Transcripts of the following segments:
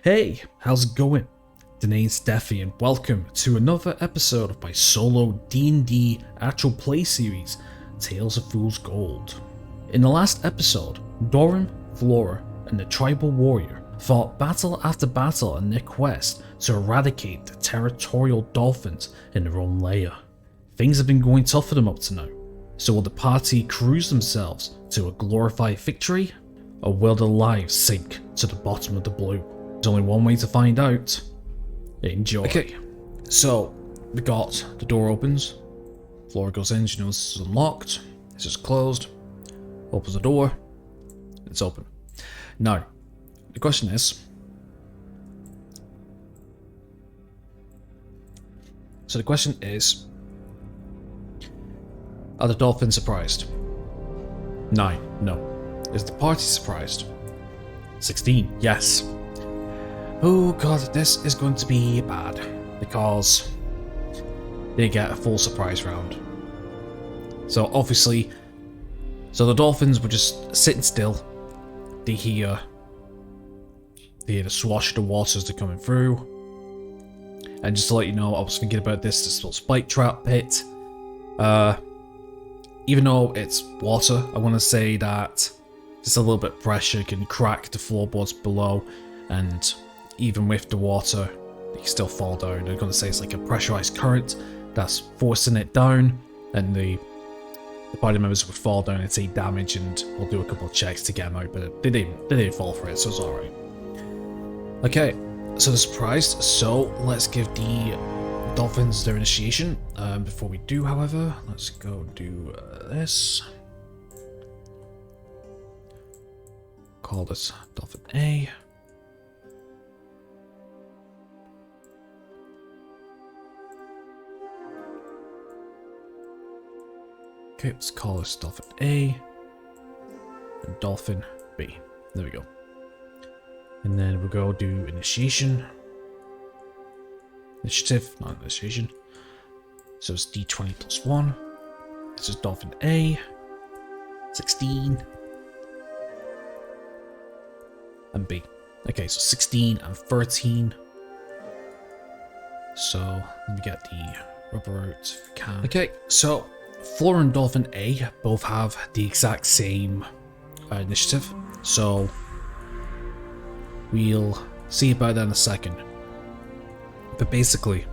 Hey, how's it going? Name's Steffi and welcome to another episode of my solo D&D actual play series, Tales of Fool's Gold. In the last episode, Doran, Flora, and the tribal warrior fought battle after battle in their quest to eradicate the territorial dolphins in their own lair. Things have been going tough for them up to now, so will the party cruise themselves to a glorified victory, or will their lives sink to the bottom of the blue? There's only one way to find out. Enjoy. Okay, so we got the door opens. Flora goes in, she knows this is unlocked. This is closed. Opens the door. It's open. Now, the question is... are the dolphins surprised? 9, no. Is the party surprised? 16, yes. Oh god, this is going to be bad, because they get a full surprise round. So obviously, the dolphins were just sitting still. They hear the swash of the waters that are coming through. And just to let you know, I was thinking about this little spike trap pit. Even though it's water, I want to say that just a little bit of pressure can crack the floorboards below, and even with the water, they can still fall down. They're going to say it's like a pressurized current that's forcing it down, and the party members would fall down and take damage, and we'll do a couple of checks to get them out, but they didn't fall for it, so it's alright. Okay, so they're surprised, so let's give the dolphins their initiation. Before we do, however, let's go do this. Call this Dolphin A. Okay, let's call this Dolphin A and Dolphin B. There we go. And then we'll go do initiation. Initiative, not initiation. So it's D20 plus 1. This is Dolphin A. 16. And B. Okay, so 16 and 13. So let me get the rubber out if we can. Okay, so Flora and Dolphin A both have the exact same initiative, so we'll see about that in a second. But basically,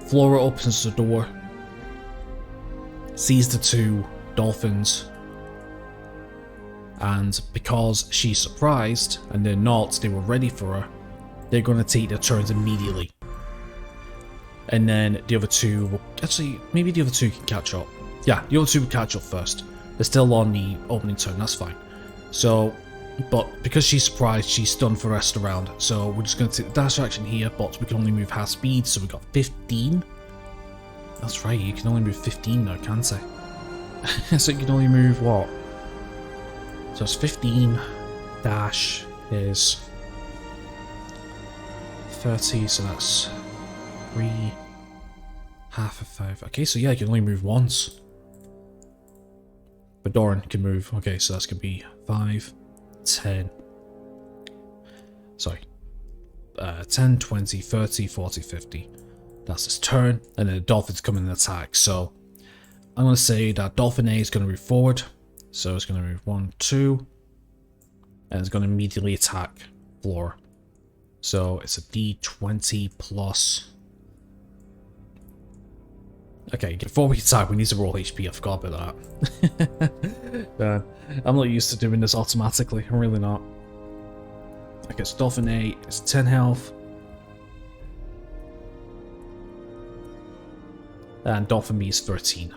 Flora opens the door, sees the two dolphins, and because she's surprised and they're not, they were ready for her, they're going to take their turns immediately. And then the other two will... Actually, maybe the other two can catch up. Yeah, the other two will catch up first. They're still on the opening turn, that's fine. So, but because she's surprised, she's stunned for the rest of the round. So we're just going to take the dash action here, but we can only move half speed, so we got 15. That's right, you can only move 15 now, can't I? So you can only move what? So it's 15. Dash is 30, so that's 3, half of 5. Okay, so yeah, I can only move once. But Doran can move. Okay, so that's gonna be 5, 10. Sorry. 10, 20, 30, 40, 50. That's his turn. And then the dolphins come in and attack. So I'm gonna say that Dolphin A is gonna move forward. So it's gonna move 1, 2. And it's gonna immediately attack Flora. So it's a D20 plus... Okay, before we attack, we need to roll HP. I forgot about that. I'm not used to doing this automatically. I'm really not. Okay, so Dolphin A is 10 health. And Dolphin B is 13.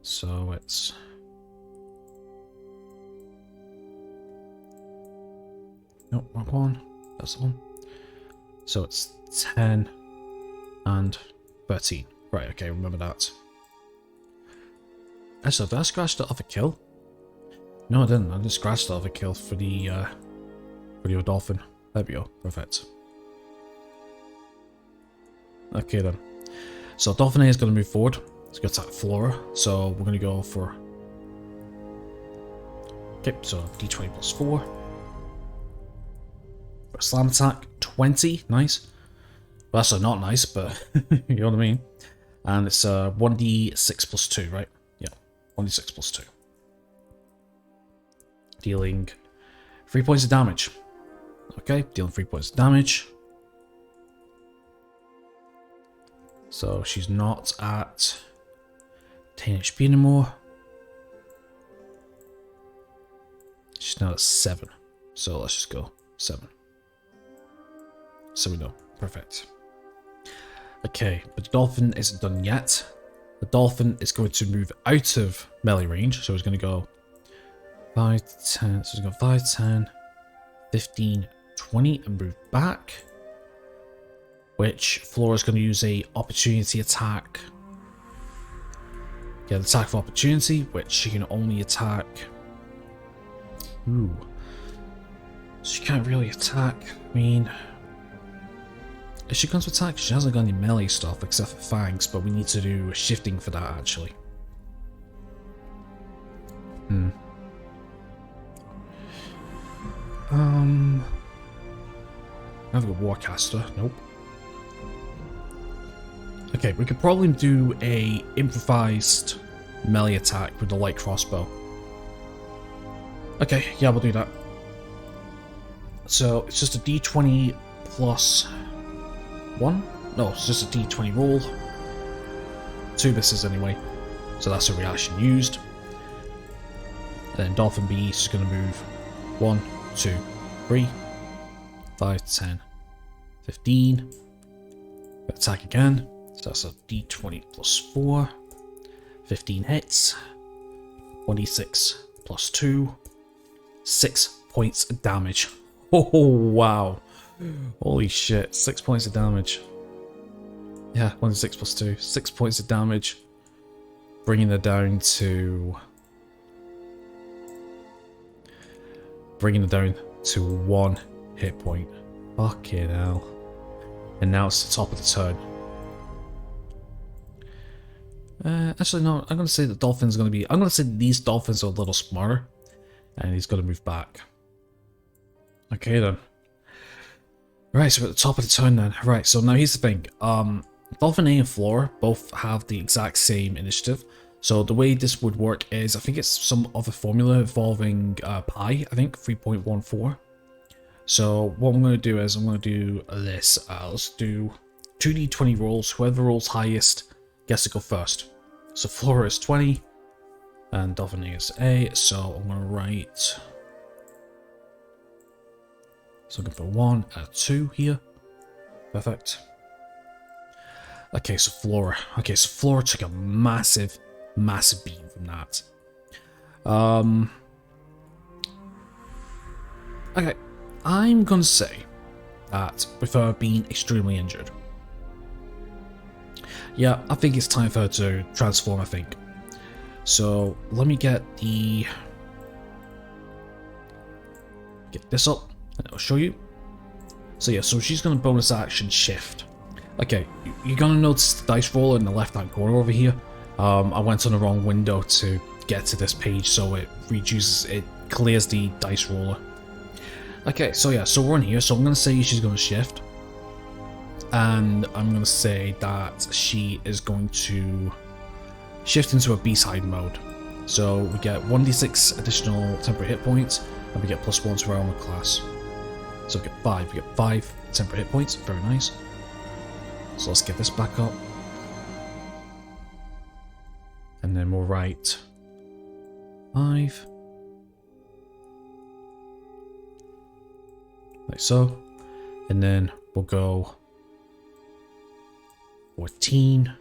So it's... Nope, wrong one. That's the one. So it's 10 and 13. Right, okay, remember that. Actually, did I scratch the other kill? No, I didn't. I didn't scratch the other kill for the dolphin. There we go. Perfect. Okay then. So Dolphin A is going to move forward. It's going to attack Flora. So we're going to go for Okay, so d20 plus 4. For a slam attack, 20. Nice. Well, that's not nice, but you know what I mean. And it's 1d6 plus 2, right? Yeah, 1d6 plus 2. Dealing 3 points of damage. Okay, dealing 3 points of damage. So she's not at 10 HP anymore. She's now at 7. So let's just go 7. So we know. Perfect. Okay, but the dolphin isn't done yet. The dolphin is going to move out of melee range. So it's going to go 5, 10. So it's going to go 5, 10, 15, 20 and move back. Which Flora's going to use a opportunity attack. Yeah, the attack of opportunity, which she can only attack. Ooh. She can't really attack. I mean, is she going to attack? She hasn't got any melee stuff except for fangs, but we need to do shifting for that actually. I've got Warcaster. Nope. Okay, we could probably do a improvised melee attack with the light crossbow. Okay, yeah, we'll do that. So it's just a d20 plus 1? No, it's just a d20 roll. 2 misses anyway. So that's a reaction used. And then Dolphin B is going to move 1, 2, 3, 5, 10, 15. Attack again. So that's a d20 plus 4. 15 hits. 1d6 plus 2. 6 points of damage. Oh, wow. Holy shit. 6 points of damage. Yeah, 1d6 plus 2. 6 points of damage. Bringing it down to... Bringing it down to 1 hit point. Fucking hell. And now it's the top of the turn. Actually, no. I'm going to say the dolphin's going to be... I'm going to say these dolphins are a little smarter. And he's going to move back. Okay, then. Right, so we're at the top of the turn then. Right, so now here's the thing. Dolphin A and Flora both have the exact same initiative. So the way this would work is, I think it's some other formula involving pi, I think, 3.14. So what I'm going to do is I'm going to do this. Let's do 2d20 rolls. Whoever rolls highest gets to go first. So Flora is 20 and Dolphin is A. So I'm going to write... So looking for 1 and 2 here. Perfect. Okay, so Flora. Okay, so Flora took a massive beating from that. Okay, I'm gonna say that with her being extremely injured, yeah, I think it's time for her to transform, I think. So let me get this up and I'll show you. So yeah, so she's gonna bonus action shift. Okay, you're gonna notice the dice roller in the left hand corner over here. I went on the wrong window to get to this page, so it clears the dice roller. Okay, so yeah, so we're on here, so I'm gonna say she's gonna shift. And I'm gonna say that she is going to shift into a B-side mode. So we get 1d6 additional temporary hit points, and we get +1 to our armor class. So we get 5. We get 5 temporary hit points. Very nice. So let's get this back up. And then we'll write 5. Like so. And then we'll go 14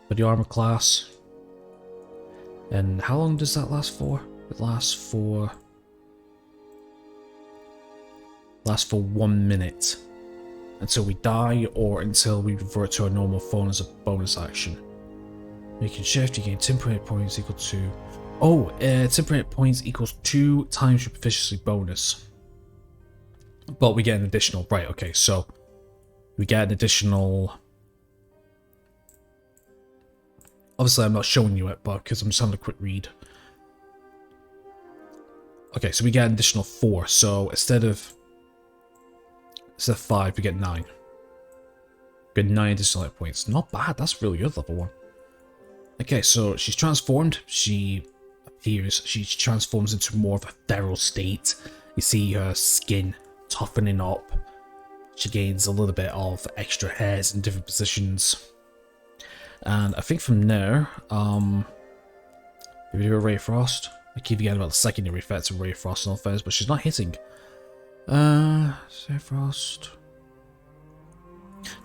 for the armor class. And how long does that last for? It lasts for 1 minute. Until we die, or until we revert to our normal phone as a bonus action. You can shift, you gain temporary hit points equal to... Oh, temporary hit points equals 2 times your proficiency bonus. But we get an additional... Right, okay, so... We get an additional... Obviously, I'm not showing you it, but because I'm just having a quick read. Okay, so we get an additional 4. So instead of 5, we get 9. We get 9 additional hit points. Not bad. That's really good, level 1. Okay, so she's transformed. She appears. She transforms into more of a feral state. You see her skin toughening up. She gains a little bit of extra hairs in different positions. And I think from there, if we do a Ray of Frost, I keep forgetting about the secondary effects of Ray of Frost and all things, but she's not hitting. Say Frost.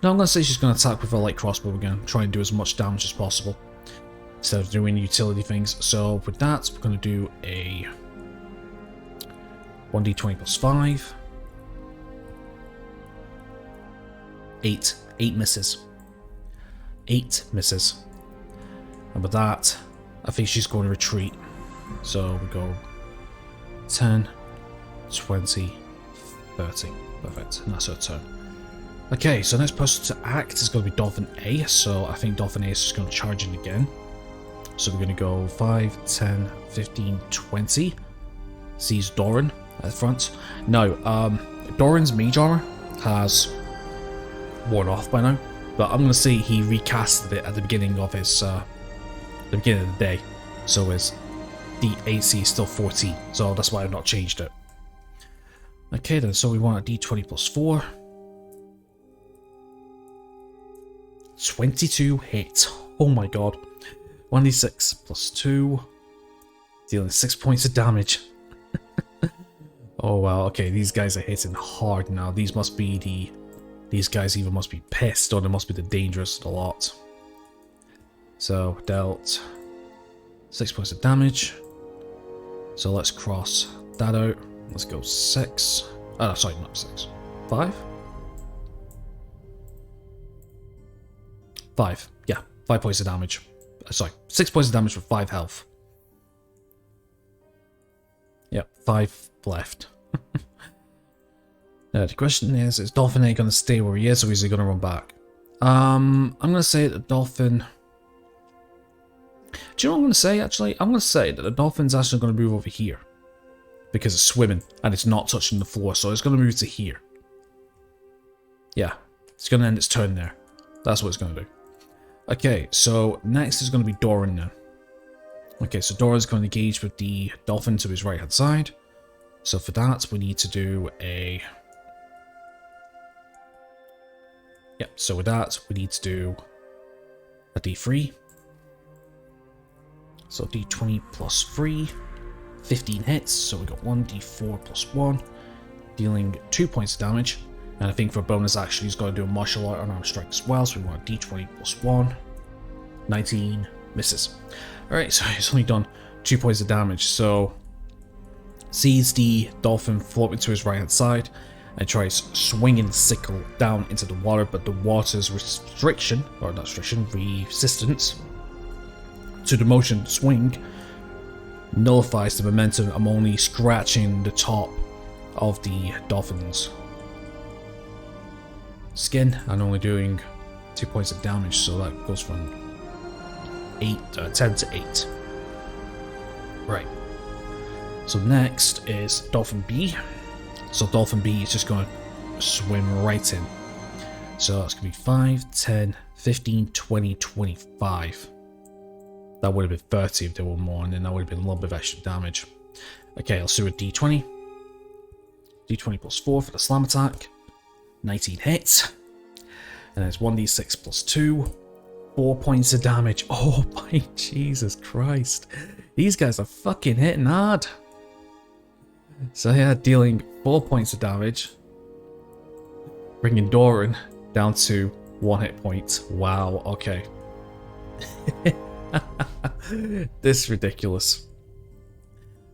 No, I'm going to say she's going to attack with her light crossbow again. Try and do as much damage as possible. Instead of doing utility things. So with that, we're going to do a 1d20 plus 5. 8. 8 misses. 8 misses. And with that, I think she's going to retreat. So we go 10, 20, 30. Perfect. And that's her turn. Okay, so next person to act is going to be Dolphin A. So I think Dolphin A is just going to charge in again. So we're going to go 5, 10, 15, 20. Sees Doran at the front. Now, Doran's mage armor has worn off by now. But I'm going to say he recasted it at the beginning of his, the beginning of the day. So his AC is still 14. So that's why I've not changed it. Okay then, so we want a D20 plus 4. 22 hits. Oh my god. 1d6 plus 2. Dealing 6 points of damage. Oh wow, okay, these guys are hitting hard now. These must be the... These guys either must be pissed or they must be the dangerous a lot. So, dealt 6 points of damage. So let's cross that out. Let's go 6. Oh, sorry, not 6. 5? 5. Yeah, 5 points of damage. Sorry, 6 points of damage with 5 health. Yep, 5 left. The question is Dolphin A going to stay where he is, or is he going to run back? I'm going to say that the Dolphin... Do you know what I'm going to say, actually? I'm going to say that the Dolphin's actually going to move over here. Because it's swimming, and it's not touching the floor, so it's going to move to here. Yeah, it's going to end its turn there. That's what it's going to do. Okay, so next is going to be Doran now. Okay, so Doran's going to engage with the Dolphin to his right-hand side. So for that, we need to do a... Yep, so with that, we need to do a D3. So D20 plus 3, 15 hits, so we got 1d4 plus 1, dealing 2 points of damage. And I think for a bonus action, he's got to do a martial art unarmed strike as well, so we want a D20 plus 1, 19, misses. Alright, so he's only done 2 points of damage, so sees the Dolphin floating to his right hand side and tries swinging the sickle down into the water, but the water's resistance to the motion swing nullifies the momentum. I'm only scratching the top of the Dolphin's skin and only doing 2 points of damage, so that goes from 10 to 8. Right. So next is Dolphin B. So Dolphin B is just going to swim right in. So that's going to be 5, 10, 15, 20, 25. That would have been 30 if there were more, and then that would have been a little bit of extra damage. Okay, I'll do a D20. D20 plus 4 for the slam attack. 19 hits. And it's 1d6 plus 2. 4 points of damage. Oh my Jesus Christ. These guys are fucking hitting hard. So yeah, dealing 4 points of damage. Bringing Doran down to 1 hit point. Wow, okay. This is ridiculous.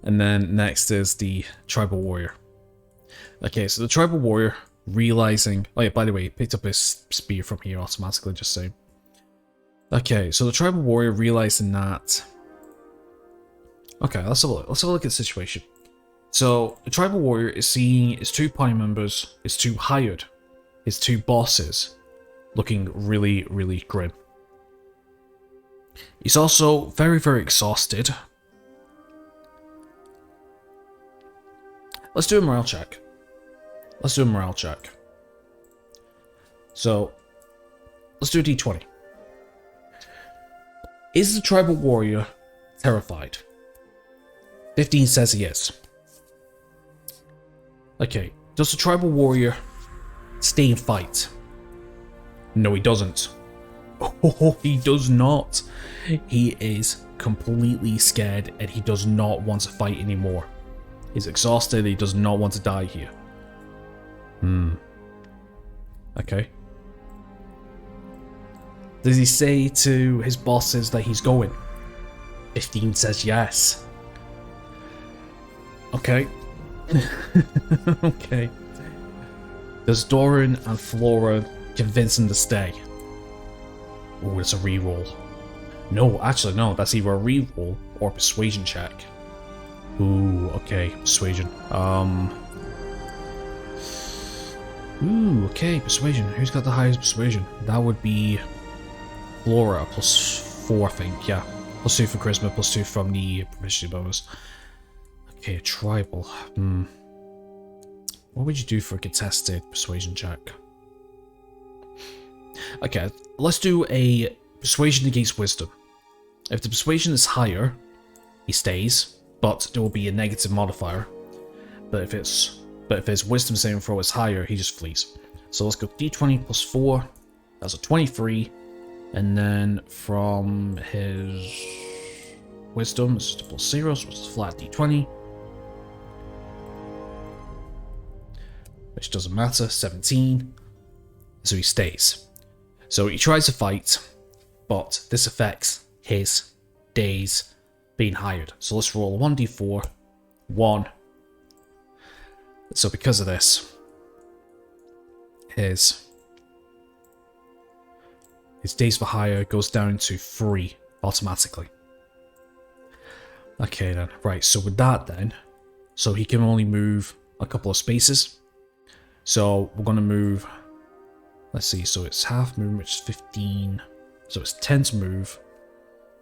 And then next is the Tribal Warrior. Okay, so the Tribal Warrior realizing... Oh yeah, by the way, he picked up his spear from here automatically, just saying. Okay, so the Tribal Warrior realizing that... Okay, let's have a look. Let's have a look at the situation. So, the Tribal Warrior is seeing his 2 party members, his 2 hired, his 2 bosses, looking really, really grim. He's also very, very exhausted. Let's do a morale check. Let's do a morale check. So, let's do a d20. Is the tribal warrior terrified? 15 says he is. Okay, does the tribal warrior stay and fight? No, he doesn't. Oh, he does not. He is completely scared and he does not want to fight anymore. He's exhausted, he does not want to die here. Okay. Does he say to his bosses that he's going? 15 says yes. Okay. Okay. Does Doran and Flora convince him to stay? Oh, it's a reroll. No, actually no, that's either a reroll or a persuasion check. Ooh, okay, persuasion. Ooh, okay, persuasion. Who's got the highest persuasion? That would be Flora, +4, I think, yeah. +2 for charisma, +2 from the proficiency bonus. Okay, tribal. What would you do for a contested persuasion check? Okay, let's do a persuasion against wisdom. If the persuasion is higher, he stays, but there will be a negative modifier. But if his wisdom saving throw is higher, he just flees. So let's go d20 +4. That's a 23. And then from his wisdom, it's just +0, so it's a flat d20. Which doesn't matter, 17. So he stays. So he tries to fight, but this affects his days being hired. So let's roll a 1d4, 1. So because of this, his days for hire goes down to 3 automatically. Okay then, right, so with that then, so he can only move a couple of spaces. So we're going to move, let's see, so it's half movement, which is 15. So it's 10 to move.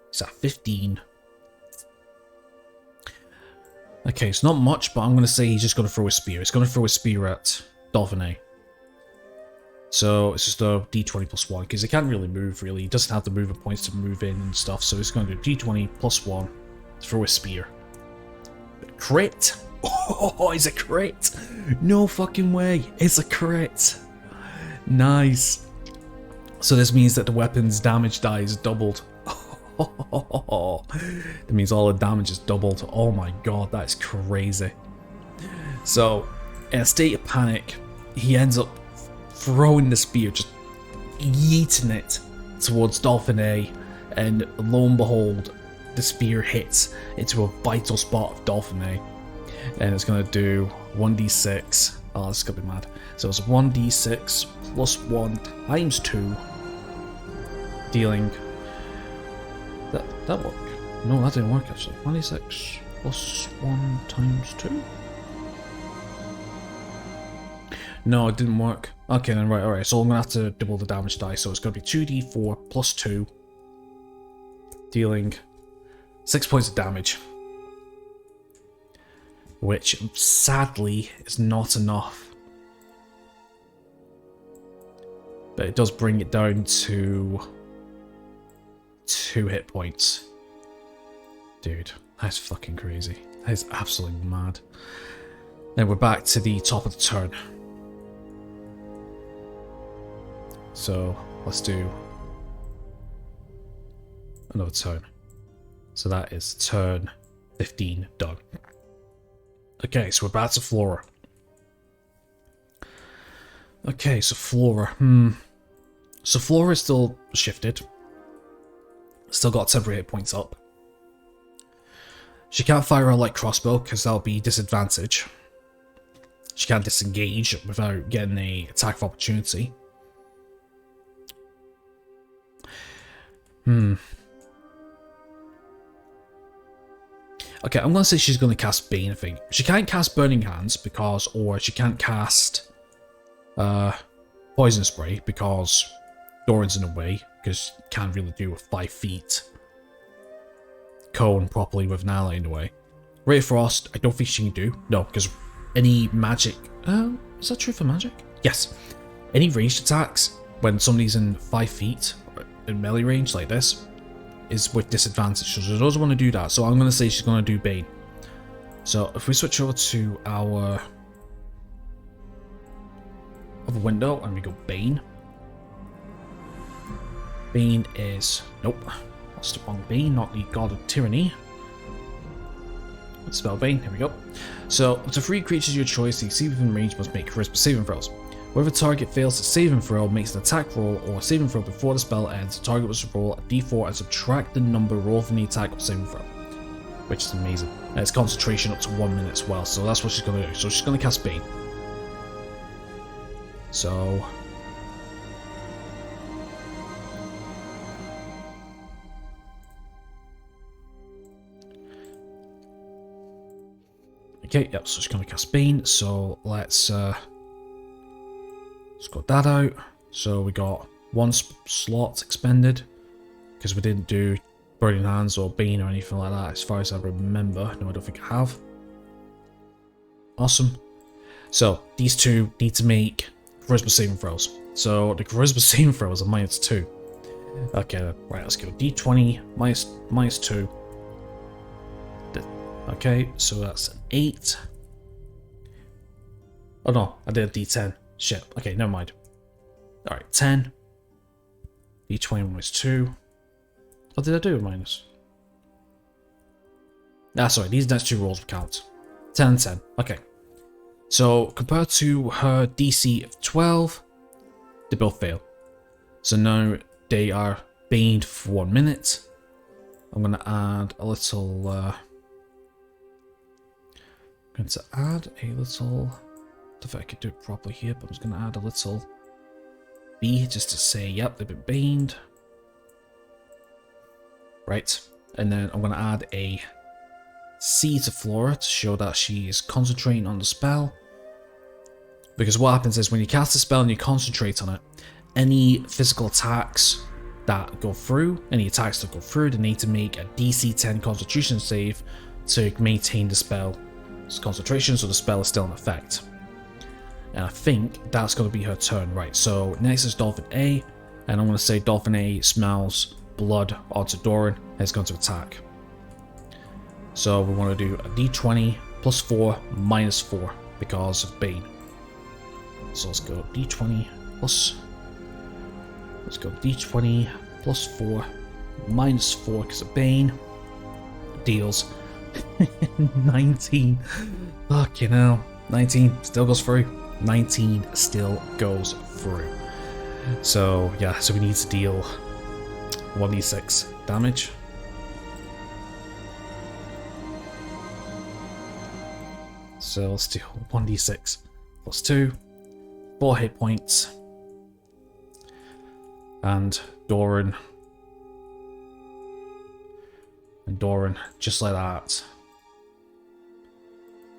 It's at 15. Okay, it's not much, but I'm going to say he's just going to throw a spear. He's going to throw a spear at Dolphin. So it's just a d20 +1, because he can't really move, really. He doesn't have the movement points to move in and stuff, so he's going to do d20 +1 to throw a spear. Crit! Oh, it's a crit! No fucking way! It's a crit! Nice! So this means that the weapon's damage die is doubled. That means all the damage is doubled. Oh my god, that's crazy. So, in a state of panic, he ends up throwing the spear, just yeeting it towards Dolphin A, and lo and behold, the spear hits into a vital spot of Dolphin A. And it's going to do 1d6. Oh, this is going to be mad. So it's 1d6 +1 times 2, dealing... That worked? No, that didn't work actually. 1d6 +1 times 2? No, it didn't work. Okay then, right, alright, so I'm going to have to double the damage die, so it's going to be 2d4 +2, dealing 6 points of damage. Which, sadly, is not enough. But it does bring it down to 2 hit points. Dude, that's fucking crazy. That is absolutely mad. Then we're back to the top of the turn. So, let's do another turn. So that is turn 15 done. Okay, so we're back to Flora. Okay, so Flora. So Flora is still shifted. Still got temporary hit points up. She can't fire a light crossbow because that'll be disadvantage. She can't disengage without getting an attack of opportunity. Okay, I'm going to say she's going to cast Bane, I think. She can't cast Burning Hands because, or she can't cast Poison Spray because Doran's in the way, because can't really do a 5 feet cone properly with an ally in the way. Ray of Frost, I don't think she can do. No, because any magic... is that true for magic? Yes. Any ranged attacks when somebody's in 5 feet in melee range like this is with disadvantage. So she doesn't want to do that. So I'm going to say she's going to do Bane. So if we switch over to our other window and we go Bane. Bane is... Nope. That's the wrong Bane, not the God of Tyranny. Let's spell Bane. Here we go. So, up to 3 creatures of your choice that you see within range must make charisma saving throws. Whether the target fails a saving throw, makes an attack roll, or a saving throw before the spell ends, the target must roll a d4 and subtract the number rolled from the attack or saving throw. Which is amazing. And it's concentration up to 1 minute as well, so that's what she's going to do. So she's going to cast Bane. So... Okay, yep, so she's going to cast Bane, so let's got that out. So we got 1 slot expended, because we didn't do Burning Hands or Bane or anything like that, as far as I remember. No, I don't think I have. Awesome. So, these two need to make charisma saving throws. So, the charisma saving throw is a -2. Okay, right, let's go. D20 minus 2. Okay, so that's an 8. Oh no, I did a D10. Shit. Okay, never mind. Alright, 10. D20 minus 2. What did I do with minus? Ah, sorry, these next 2 rolls will count. 10 and 10. Okay. So, compared to her DC of 12, they both fail. So now they are baned for 1 minute. I'm going to add a little... I don't know if I could do it properly here, but I'm just going to add a little B just to say, yep, they've been baned. Right, and then I'm going to add a C to Flora to show that she is concentrating on the spell. Because what happens is when you cast a spell and you concentrate on it, any physical attacks that go through, they need to make a DC 10 Constitution save to maintain the spell's concentration, so the spell is still in effect. And I think that's going to be her turn, right? So next is Dolphin A, and I'm going to say Dolphin A smells blood onto Doran and it's going to attack. So we want to do a D20 plus 4 minus 4 because of Bane. So let's go D20 plus... Let's go D20 plus 4 minus 4 because of Bane. Deals 19. Fucking hell. 19 still goes through. 19 still goes through. So yeah, so we need to deal 1d6 damage. So let's do 1d6 plus 2. 4 hit points. And Doran, just like that,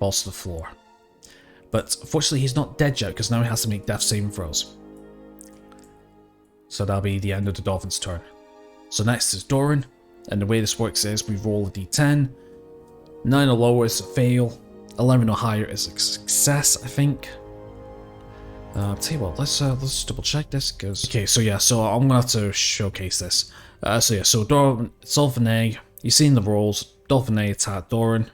falls to the floor. But unfortunately he's not dead yet, because now he has to make death saving throws. So that'll be the end of the Dolphin's turn. So next is Doran, and the way this works is we roll a d10. 9 or lower is a fail, 11 or higher is a success, I think. Tell you what, let's double check this, because... Okay, so yeah, so I'm gonna have to showcase this. So Dolphin A, you've seen the rolls. Dolphin A attacked Doran.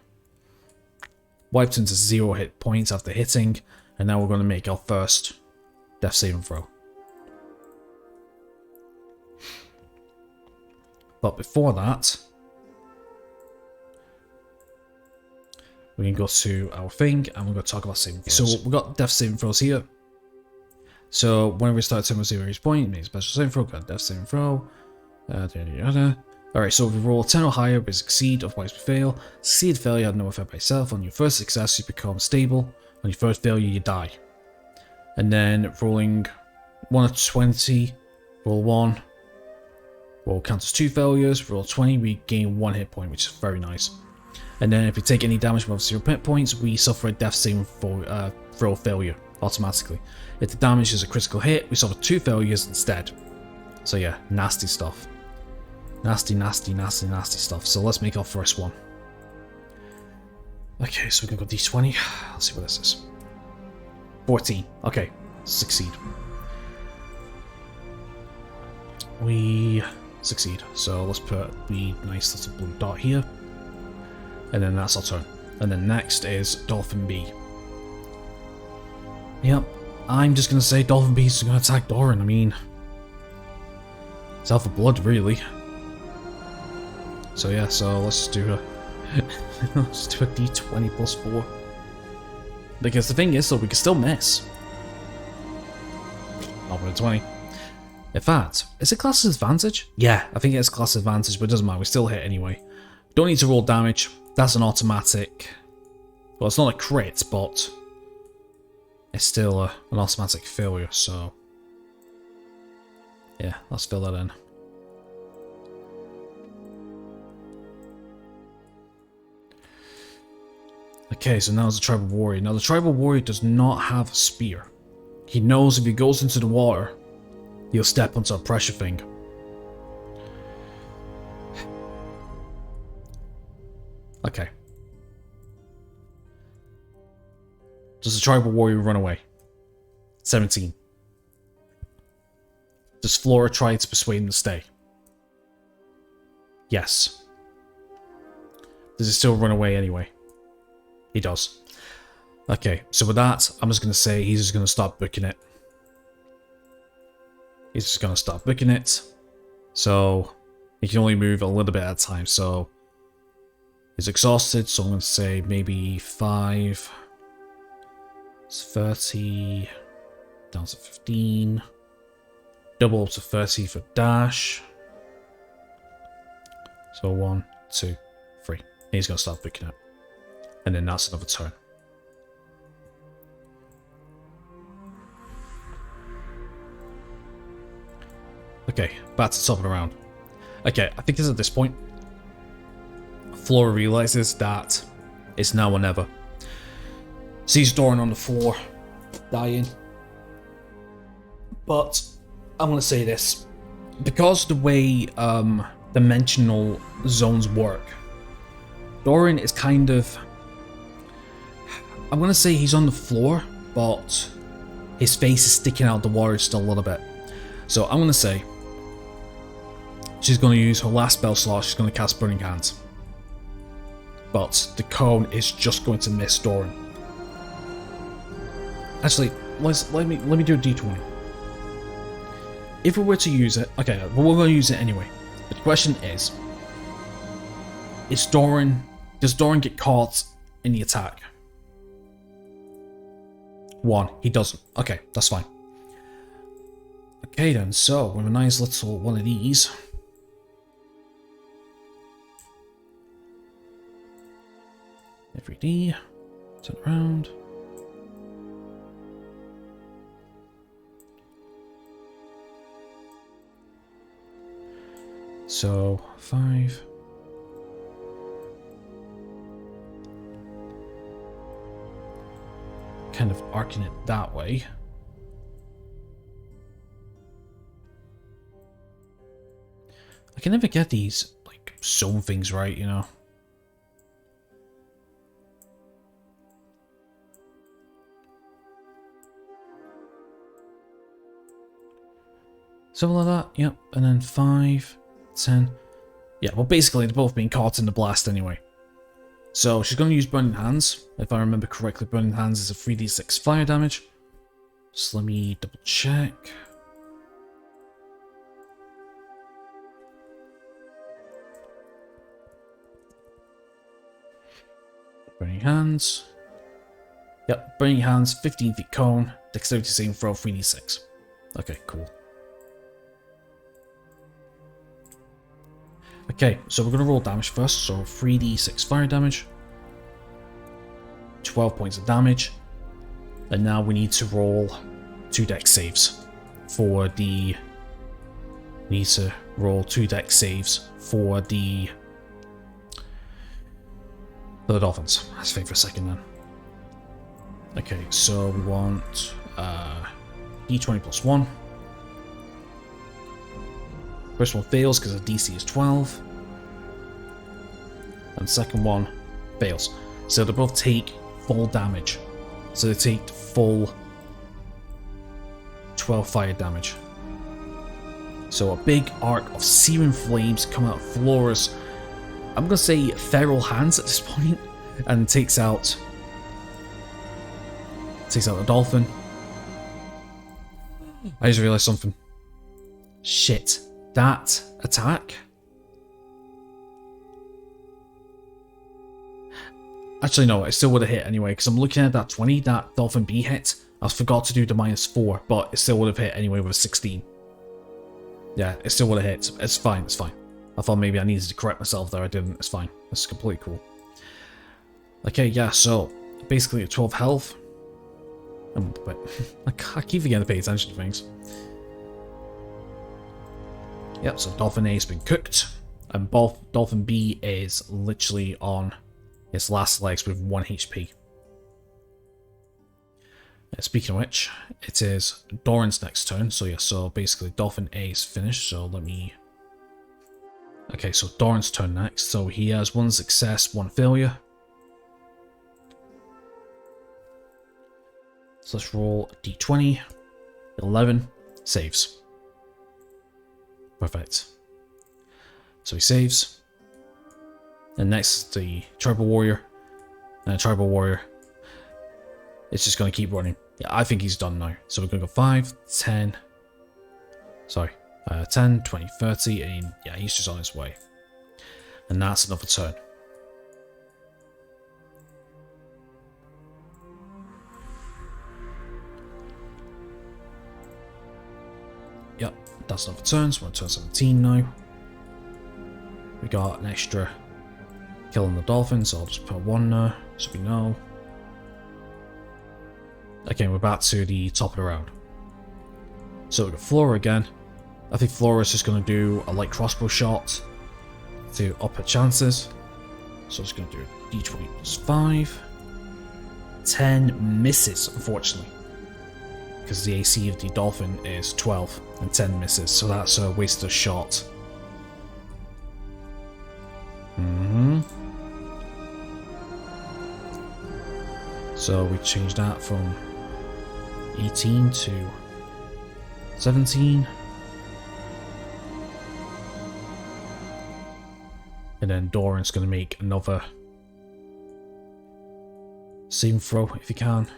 Wiped into 0 hit points after hitting, and now we're gonna make our first death saving throw. But before that, we can go to our thing, and we're gonna talk about saving throws. So we've got death saving throws here. So whenever we start turn with 0 each point, make a special saving throw, got a death saving throw. Alright, so if we roll 10 or higher, we succeed, otherwise we fail. Succeed, failure had no effect by itself. On your first success, you become stable. On your first failure, you die. And then rolling 1 of 20, roll 1. Roll counts as 2 failures. Roll 20, we gain 1 hit point, which is very nice. And then if we take any damage above 0 hit points, we suffer a death saving throw failure automatically. If the damage is a critical hit, we suffer 2 failures instead. So yeah, nasty stuff. Nasty stuff. So let's make our first one. Okay, so we're gonna go D20. Let's see what this is. 14. Okay, succeed. We succeed. So let's put the nice little blue dot here. And then that's our turn. And then next is Dolphin B. Yep, I'm just gonna say Dolphin B is gonna attack Doran. I mean, it's out for blood, really. So yeah, so let's do a let's do a D20 plus 4. Because the thing is, though, we can still miss. Not with a 20. In fact, is it class advantage? Yeah, I think it's class advantage, but it doesn't matter. We still hit anyway. Don't need to roll damage. That's an automatic. Well, it's not a crit, but it's still an automatic failure. So yeah, let's fill that in. Okay, so now it's the Tribal Warrior. Now the Tribal Warrior does not have a spear. He knows if he goes into the water, he'll step onto a pressure thing. Okay. Does the Tribal Warrior run away? 17. Does Flora try to persuade him to stay? Yes. Does he still run away anyway? He does. Okay, so with that, I'm just going to say he's just going to start booking it. He's just going to start booking it. So, he can only move a little bit at a time. So, he's exhausted, so I'm going to say maybe 5. It's 30. Down to 15. Double up to 30 for dash. So, 1, 2, 3. He's going to start booking it. And then that's another turn. Okay, back to the top of the round. Okay, I think it's at this point Flora realizes that it's now or never. Sees Doran on the floor, dying. But I'm gonna say this. Because the way dimensional zones work, Doran is kind of, I'm gonna say he's on the floor, but his face is sticking out the water still a little bit. So I'm gonna say she's gonna use her last spell slot. She's gonna cast Burning Hands, but the cone is just going to miss Doran. Actually, let me do a D20. If we were to use it, okay, well, we're gonna use it anyway. But the question is does Doran get caught in the attack? 1, he doesn't. Okay, that's fine. Okay then, so with a nice little one of these. Every D, turn around. So 5. Kind of arcing it that way. I can never get these like zone things right, you know. Something like that, yep. And then 5, 10. Yeah, well basically they're both being caught in the blast anyway. So she's going to use Burning Hands. If I remember correctly, Burning Hands is a 3d6 fire damage. Just let me double check. Burning Hands. Yep, Burning Hands, 15 feet cone, dexterity saving throw, 3d6. Okay, cool. Okay, so we're going to roll damage first. So 3d6 fire damage. 12 points of damage. And now we need to roll 2 dex saves for the... We need to roll 2 dex saves for the Dolphins. Let's think for a second then. Okay, so we want d20 plus 1. First one fails because the DC is 12. And the second one fails. So they both take full damage. So they take full 12 fire damage. So a big arc of searing flames come out of Flora's, I'm gonna say, feral hands at this point, and takes out the dolphin. I just realized something. Shit. That attack? Actually, no, it still would have hit anyway, because I'm looking at that 20, that Dolphin B hit. I forgot to do the -4, but it still would have hit anyway with a 16. Yeah, it still would have hit. It's fine, it's fine. I thought maybe I needed to correct myself there, I didn't. It's fine. It's completely cool. Okay, yeah, so basically at 12 health. But I keep forgetting to pay attention to things. Yep, so Dolphin A has been cooked, and Dolphin B is literally on its last legs with 1 HP. Speaking of which, it is Doran's next turn, so yeah, so basically Dolphin A is finished, so let me... Okay, so Doran's turn next, so he has 1 success, 1 failure. So let's roll a d20, 11, saves. Perfect. So he saves. And next, the Tribal Warrior. And a Tribal Warrior. It's just going to keep running. Yeah, I think he's done now. So we're going to go 5, 10. Sorry. 10, 20, 30. And yeah, he's just on his way. And that's another turn. Yep, that's another turn. So we're on turn 17 now. We got an extra kill on the dolphin, so I'll just put 1 there, so we know. Okay, we're back to the top of the round. So we've got Flora again. I think Flora's just going to do a light crossbow shot to up her chances. So I'm just going to do a d20 plus 5. 10 misses, unfortunately. Because the AC of the dolphin is 12 and 10 misses, so that's a wasted shot. So we changed that from 18 to 17. And then Doran's going to make another saving throw if he can.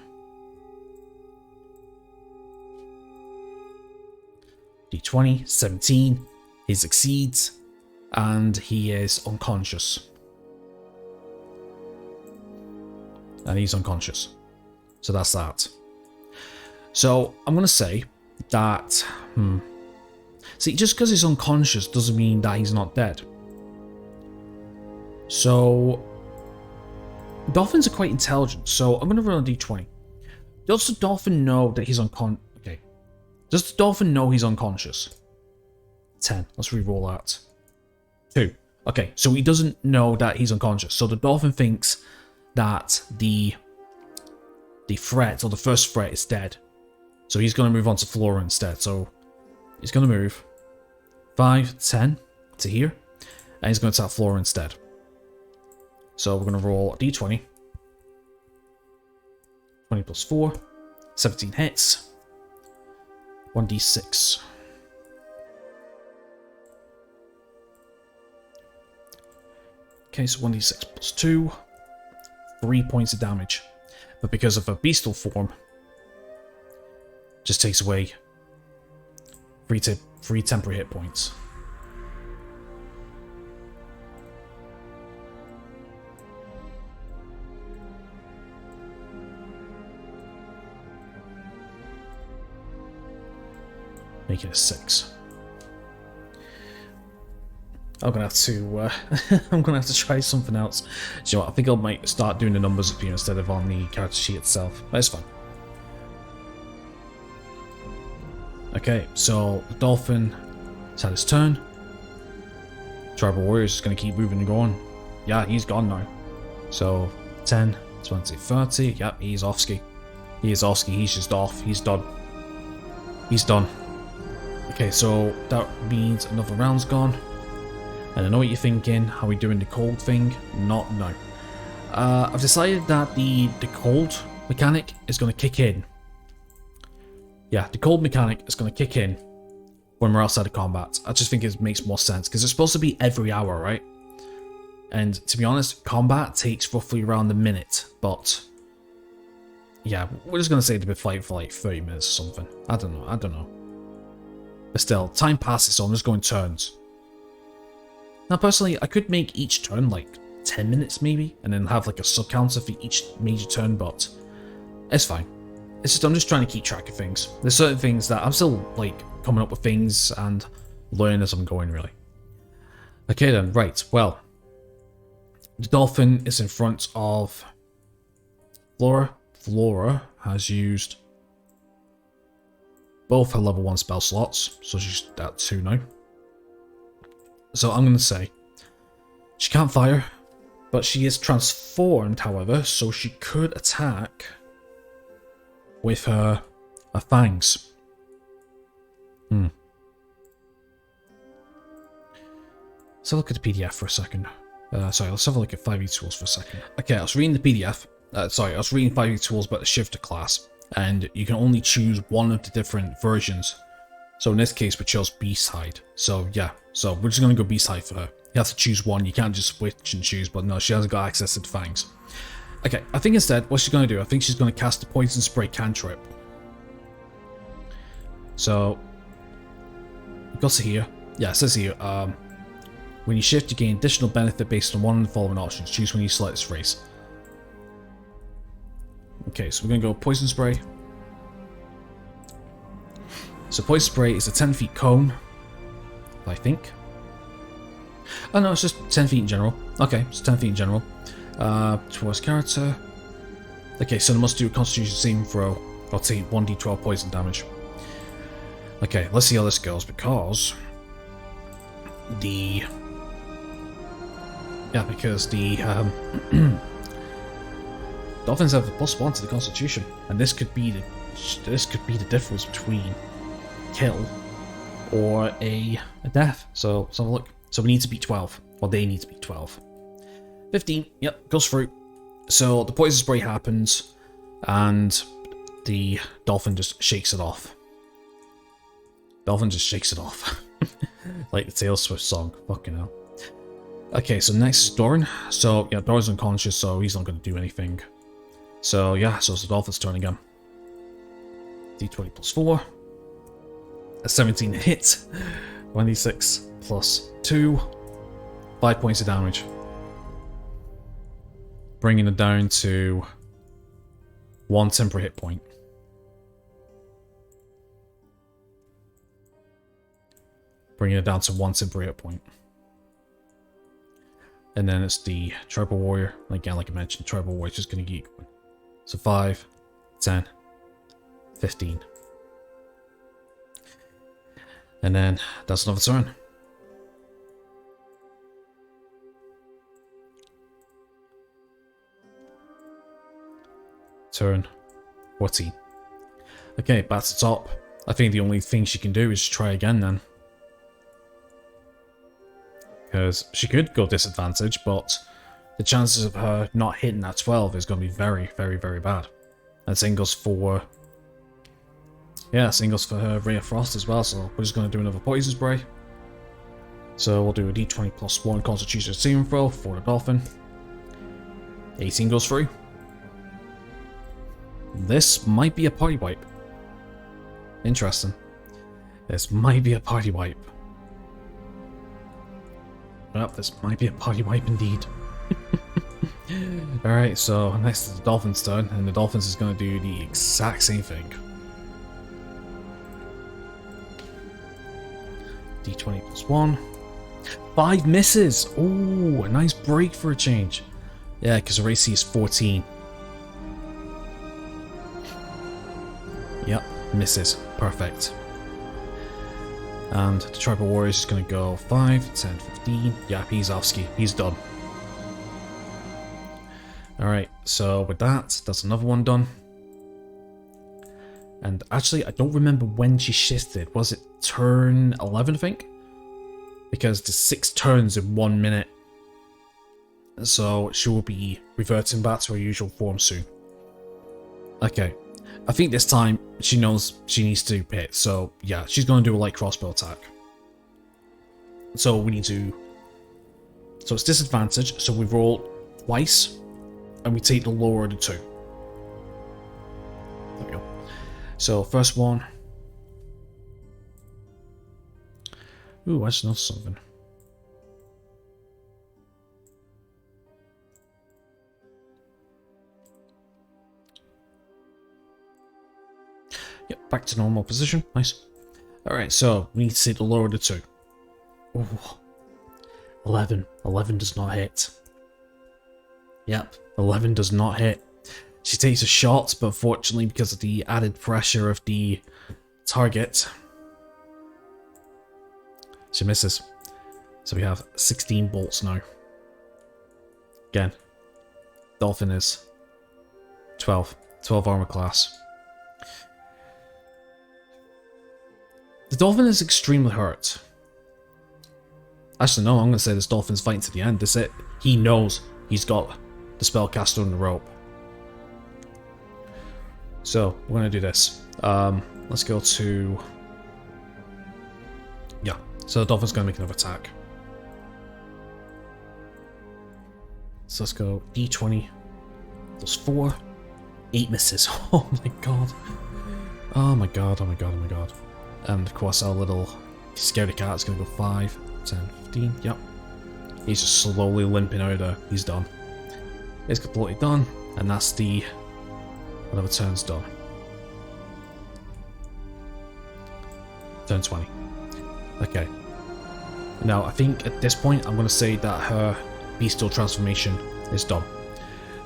D20, 17. He succeeds. And he is unconscious. And he's unconscious. So that's that. So I'm going to say that... See, just because he's unconscious doesn't mean that he's not dead. So... Dolphins are quite intelligent, so I'm going to roll a d20. Does the dolphin know that he's unconscious? Okay. Does the dolphin know he's unconscious? 10. Let's re-roll that. 2. Okay, so he doesn't know that he's unconscious. So the dolphin thinks that the threat, or the first threat, is dead. So he's going to move on to Flora instead. So he's going to move 5, 10 to here. And he's going to attack Flora instead. So we're going to roll a d20. 20 plus 4. 17 hits. 1d6. Okay, so 1d6 plus 2. 3 points of damage. But because of a beastal form, just takes away 3 temporary hit points. Make it a 6. I'm gonna have to. I'm gonna have to try something else. You know what, I think I might start doing the numbers up here instead of on the character sheet itself. But it's fine. Okay, so the dolphin has had his turn. Tribal Warrior's just gonna keep moving and going. Yeah, he's gone now. So 10, 20, 30. Yep, he's off ski. He is off ski. He's just off. He's done. He's done. Okay, so that means another round's gone. And I know what you're thinking, how are we doing the cold thing? Not, no. I've decided that the cold mechanic is going to kick in. Yeah, the cold mechanic is going to kick in when we're outside of combat. I just think it makes more sense, because it's supposed to be every hour, right? And to be honest, combat takes roughly around a minute, but yeah, we're just going to say they've been fighting for like 30 minutes or something. I don't know. But still, time passes, so I'm just going turns. Now, personally, I could make each turn like 10 minutes maybe, and then have like a sub counter for each major turn, but it's fine. It's just, I'm just trying to keep track of things. There's certain things that I'm still like coming up with things and learning as I'm going, really. Okay then, right, well. The dolphin is in front of Flora. Flora has used both her level 1 spell slots, so she's at 2 now. So I'm going to say she can't fire, but she is transformed, however, so she could attack with her fangs. Let's have a look at the PDF for a second. Sorry, let's have a look at 5e tools for a second. Okay, I was reading the PDF. I was reading 5e tools about the shifter class, and you can only choose one of the different versions. So in this case, we chose B-side. So yeah, so we're just going to go B-side for her. You have to choose one, you can't just switch and choose, but no, she hasn't got access to the fangs. Okay, I think instead, what she's going to do, I think she's going to cast the Poison Spray cantrip. So, it goes to here. Yeah, it says here, when you shift, you gain additional benefit based on one of the following options. Choose when you select this race. Okay, so we're going to go Poison Spray. So Poison Spray is a 10 feet cone, I think. Oh no, it's just 10 feet in general. Okay, it's 10 feet in general. Towards character. Okay, so they must do a Constitution saving throw. I'll take 1d12 poison damage. Okay, let's see how this goes, because the Dolphins have a +1 to the Constitution, and this could be the difference between kill or a death. So let's have a look. So we need to beat 12. Well, they need to beat 12. 15. Yep, goes through. So the poison spray happens, and the dolphin just shakes it off. Dolphin just shakes it off. Like the Taylor Swift song. Fucking hell. Okay, so next is Doran. So yeah, Doran's unconscious, so he's not going to do anything. So yeah, so it's the dolphin's turn again. D20 plus 4. A 17 hit. 1d6 plus 2. 5 points of damage. Bringing it down to 1 temporary hit point. Bringing it down to 1 temporary hit point. And then it's the Tribal Warrior. Again, like I mentioned, Tribal Warrior is just going to keep going. So 5, 10, 15. And then that's another turn. Turn 14. Okay, back to the top. I think the only thing she can do is try again then. Because she could go disadvantage, but the chances of her not hitting that 12 is going to be very, very, very bad. And same goes for... yeah, same goes for her Ray of Frost as well, so we're just going to do another Poison Spray. So we'll do a d20 plus 1 Constitution saving throw for the Dolphin. 18 goes through. This might be a party wipe. Interesting. This might be a party wipe. Well, this might be a party wipe indeed. Alright, so next is the Dolphin's turn, and the Dolphins is going to do the exact same thing. D20 plus 1. 5 misses! Ooh, a nice break for a change. Yeah, because the AC is 14. Yep, misses. Perfect. And the Tribal Warrior is going to go 5, 10, 15. Yeah, he's off ski. He's done. Alright, so with that, that's another one done. And actually, I don't remember when she shifted. Was it turn 11, I think? Because there's 6 turns in 1 minute. So she will be reverting back to her usual form soon. Okay. I think this time she knows she needs to hit. So yeah, she's going to do a light crossbow attack. So we need to... So it's disadvantage. So we roll twice. And we take the lower of the two. There we go. So first one. Ooh, I just noticed something. Yep, back to normal position. Nice. Alright, so we need to take the lower of the two. Ooh. 11. 11 does not hit. Yep, 11 does not hit. She takes a shot, but fortunately, because of the added pressure of the target, she misses. So we have 16 bolts now. Again, Dolphin is 12. 12 armor class. The Dolphin is extremely hurt. Actually, no, I'm going to say this Dolphin's fighting to the end. This is it. He knows he's got the spellcaster on the rope. So, we're going to do this. Let's go to... Yeah, so the Dolphin's going to make another attack. So let's go D20 plus 4. 8 misses. Oh my god. Oh my god, oh my god, oh my god. And of course our little scaredy cat is going to go 5, 10, 15. Yep. He's just slowly limping out of there. He's done. It's completely done. And that's the... Whatever turn's done. Turn 20. Okay. Now, I think at this point, I'm going to say that her bestial transformation is done.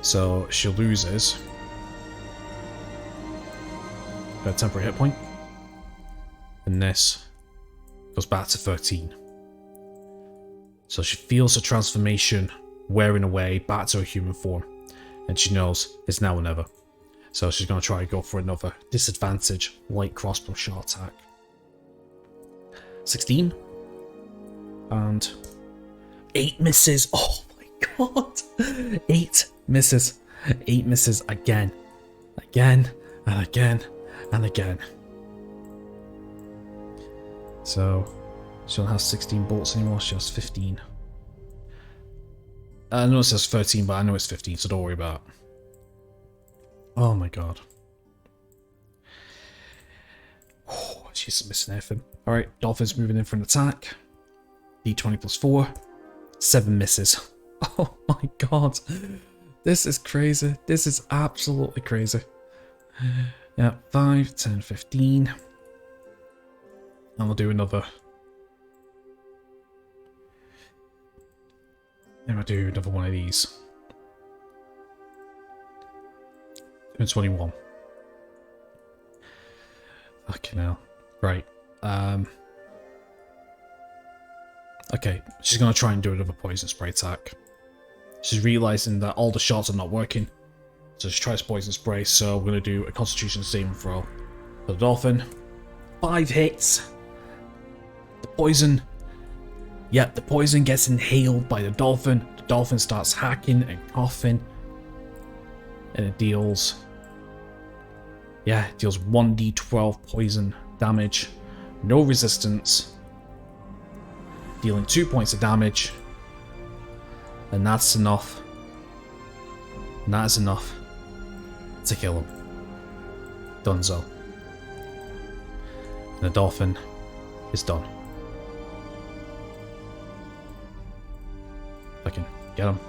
So, she loses her temporary hit point. And this goes back to 13. So she feels her transformation wearing away back to her human form. And she knows it's now or never. So she's going to try to go for another disadvantage light crossbow shot attack. 16. And 8 misses. Oh my god. 8 misses. 8 misses again. Again and again and again. So she don't have 16 bolts anymore, she has 15. I know it says 13, but I know it's 15, so don't worry about it. Oh my god. Oh, she's missing everything. Alright, Dolphin's moving in for an attack. D20 plus 4. 7 misses. Oh my god. This is crazy. This is absolutely crazy. Yeah, 5, 10, 15. And we'll do another. And we'll do another one of these. And 21. Fucking hell. Right. Okay, she's gonna try and do another poison spray attack. She's realizing that all the shots are not working. So she tries poison spray, so we're gonna do a constitution saving throw for the Dolphin. 5 hits. The poison... Yep, the poison gets inhaled by the Dolphin. The Dolphin starts hacking and coughing. And it deals... Yeah, it deals 1d12 poison damage. No resistance. Dealing 2 points of damage. And that's enough. And that is enough to kill him. Dunzo. And the Dolphin is done. Fucking get him.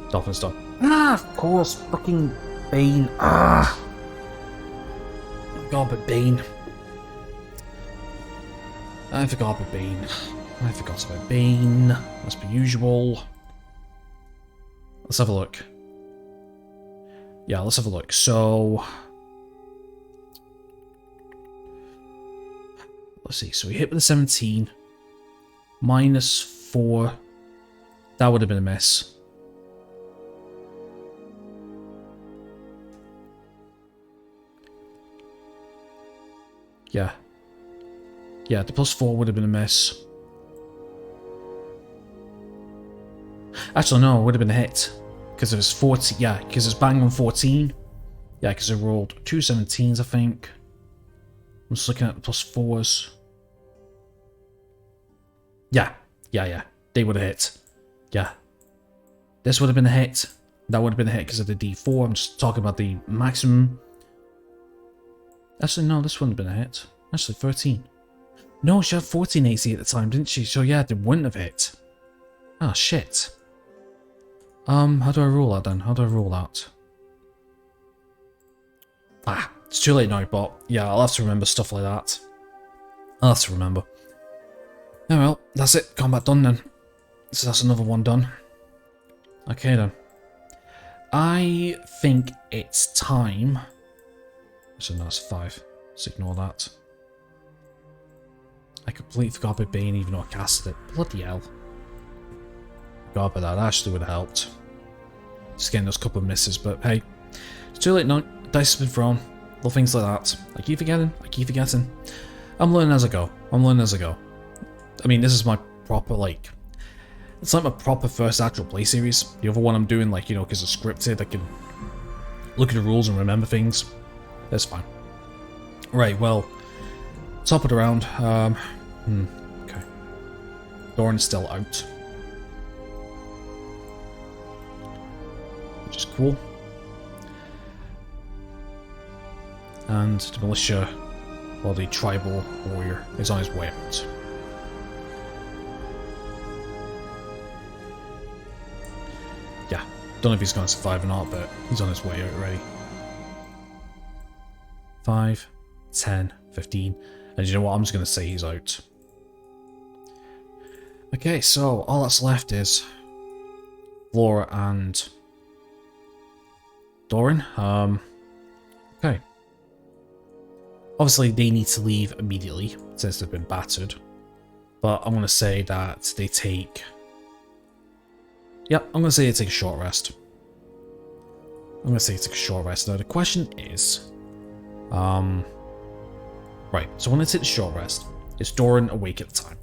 Dolphin's done. Ah, of course, fucking Bane. Ah. God, but Bane. I forgot about Bane. I forgot about Bane. As per usual. Let's have a look. Yeah, let's have a look. So... Let's see. So we hit with a 17. Minus 4. That would have been a miss. Yeah. Yeah, the plus 4 would have been a miss. Actually, no, it would have been a hit. Because it was 40, yeah, because it's bang on 14. Yeah, because I rolled 2 17s, I think. I'm just looking at the +4s. Yeah. They would have hit. Yeah. This would have been a hit. That would have been a hit because of the D4. I'm just talking about the maximum. Actually, no, this wouldn't have been a hit. Actually, 13. No, she had 14 AC at the time, didn't she? So yeah, they wouldn't have hit. Ah, shit. How do I rule that then? How do I rule that? Ah, it's too late now, but yeah, I'll have to remember stuff like that. I'll have to remember. Oh well, that's it. Combat done then. So that's another one done. Okay then. I think it's time. So that's 5. Let's ignore that. I completely forgot about Bane even though I casted it. Bloody hell. Forgot about that. Actually would have helped. Just getting those couple of misses, but hey. It's too late now. Dice has been thrown. Little things like that. I keep forgetting. I'm learning as I go. I mean, this is my proper, like... It's like my proper first actual play series. The other one I'm doing, like, you know, because it's scripted, I can look at the rules and remember things. That's fine. Right, well, top of the round. Okay. Doran's still out. Which is cool. And the militia, well, the tribal warrior, is on his way out. Yeah, don't know if he's going to survive or not, but he's on his way out already. 5, 10, 15, and you know what, I'm just going to say he's out. Okay, so all that's left is Flora and Doran. Okay. Obviously, they need to leave immediately, since they've been battered. But I'm going to say that they take... Yep, I'm going to say they take a short rest. Now, the question is... Right, so when I take the short rest, is Doran awake at the time?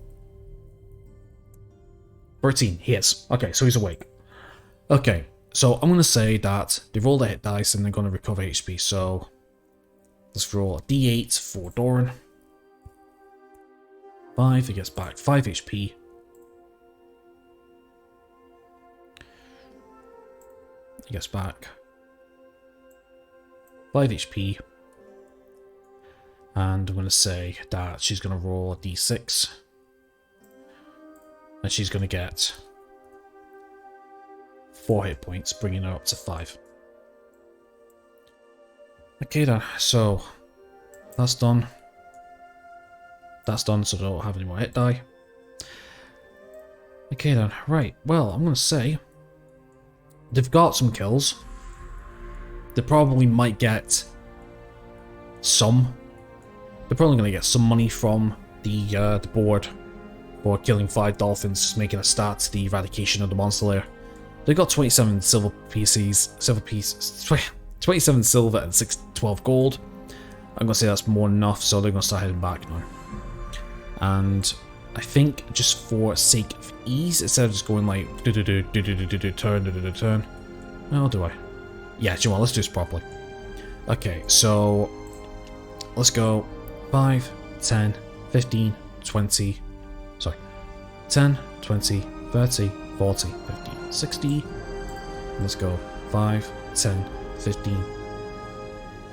13, he is. Okay, so he's awake. Okay, so I'm going to say that they roll the hit dice and they're going to recover HP, so... Let's roll a d8 for Doran. 5, he gets back 5 HP. He gets back 5 HP. And I'm going to say that she's going to roll a d6. And she's going to get 4 hit points, bringing her up to 5. Okay then, so that's done. That's done, so I don't have any more hit die. Okay then, right, well, I'm going to say they've got some kills. They probably might get some. They're probably going to get some money from the board for killing 5 dolphins, just making a start to the eradication of the monster lair. They've got 27 silver pieces, 27 silver and 12 gold. I'm going to say that's more than enough, so they're going to start heading back now. And I think just for sake of ease, instead of just going like turn. Oh, do I? Yeah, do you know what? Let's do this properly. Okay, so let's go 5, 10, 15, 20. Sorry, 10, 20, 30, 40, 50, 60. Let's go 5, 10, 15.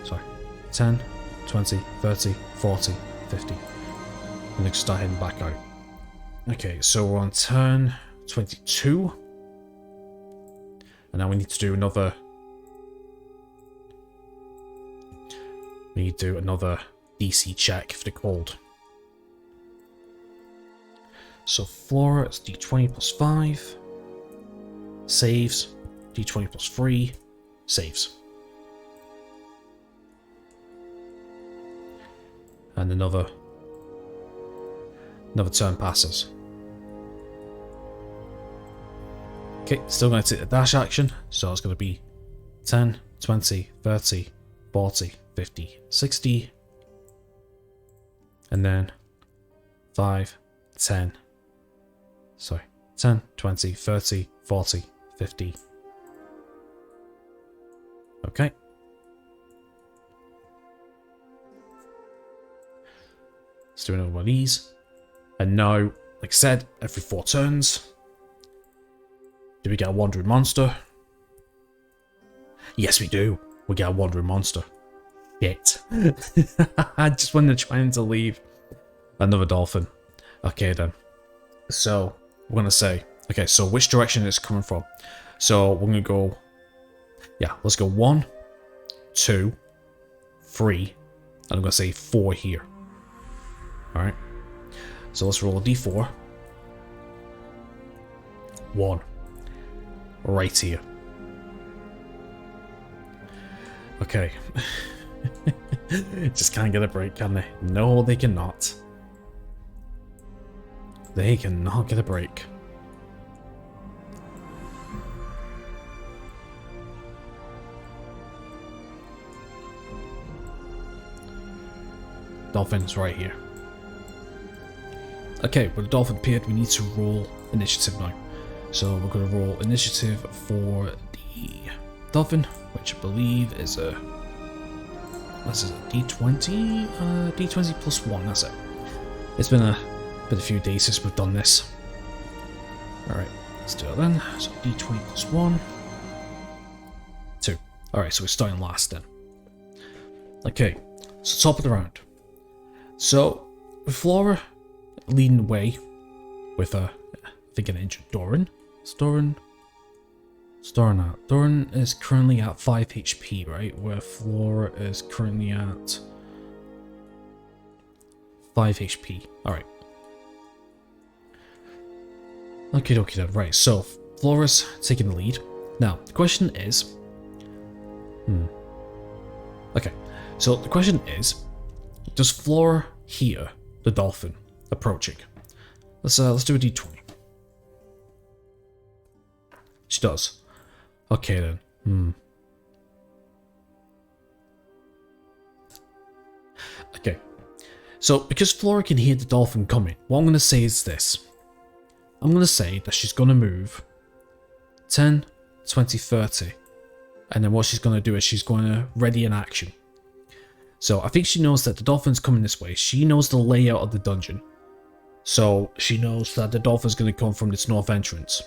Sorry, 10, 20, 30, 40, 50. And then start heading back out. Okay, so we're on turn 22. And now we need to do another... We need to do another DC check for the cold. So Flora, it's d20 plus 5. Saves. d20 plus 3. Saves. And another turn passes. Okay, still going to take the dash action, so it's going to be 10, 20, 30, 40, 50, 60. And then 5, 10, sorry, 10, 20, 30, 40, 50. Okay. Let's do another one of these. And now, like I said, every 4 turns. Do we get a wandering monster? Yes, we do. We get a wandering monster. Shit. I just wanted to try to leave. Another dolphin. Okay then. So, we're going to say, okay, so which direction is it coming from? So, we're going to go, yeah, let's go 1, 2, 3, and I'm going to say 4 here. Alright. So let's roll a d4. 1. Right here. Okay. Just can't get a break, can they? No, they cannot. They cannot get a break. Dolphin's right here. Okay, with the dolphin appeared, we need to roll initiative now. So we're going to roll initiative for the dolphin, which I believe is a... This is a d20? D20 plus 1, that's it. It's been a few days since we've done this. Alright, let's do it then. So d20 plus 1. 2. Alright, so we're starting last then. Okay, so top of the round. So, with Flora leading the way with I think an injured Doran. Doran is currently at 5 HP, right? Where Flora is currently at 5 HP. Alright. Okay, then. Right, so Flora's taking the lead. Now, the question is... Okay, so the question is... Does Flora hear the dolphin approaching? Let's do a d20. She does. Okay then. Okay. So because Flora can hear the dolphin coming, what I'm going to say is this. I'm going to say that she's going to move 10, 20, 30. And then what she's going to do is she's going to ready an action. So I think she knows that the dolphin's coming this way. She knows the layout of the dungeon. So she knows that the dolphin's going to come from this north entrance.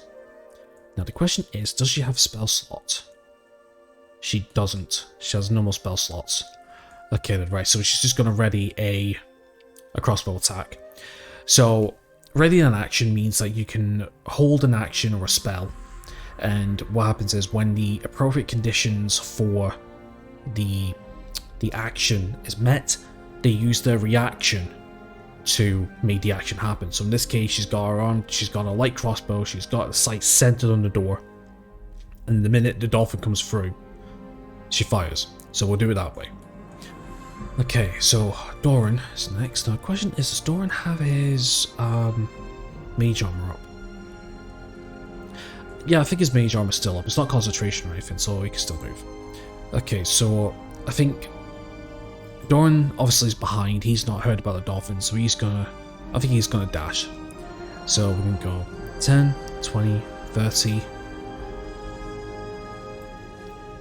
Now the question is, does she have spell slots? She doesn't. She has no more spell slots. Okay then, right, so she's just going to ready a crossbow attack. So ready an action means that you can hold an action or a spell. And what happens is when the appropriate conditions for the action is met, they use their reaction to make the action happen. So in this case, she's got a light crossbow, she's got the sight centered on the door, and the minute the dolphin comes through, she fires. So we'll do it that way. Okay, so Doran is next. Now the question is, does Doran have his mage armor up? Yeah, I think his mage armor is still up. It's not concentration or anything, so he can still move. Okay, so I think Doran obviously is behind. He's not heard about the dolphin, so I think he's gonna dash. So we're gonna go 10, 20, 30.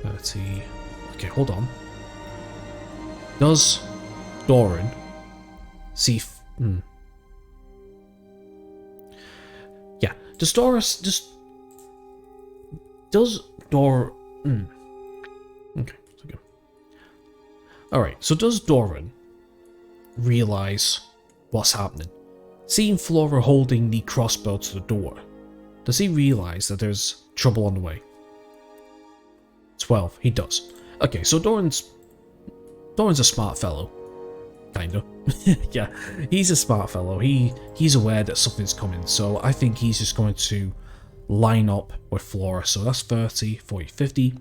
30. Okay, hold on. Does Doran see... Yeah, does Okay, so good. Alright, so does Doran realize what's happening? Seeing Flora holding the crossbow to the door, does he realize that there's trouble on the way? 12, he does. Okay, so Doran's a smart fellow. Kinda. Yeah, he's a smart fellow. He's aware that something's coming, so I think he's just going to line up with Flora. So that's 30, 40, 50.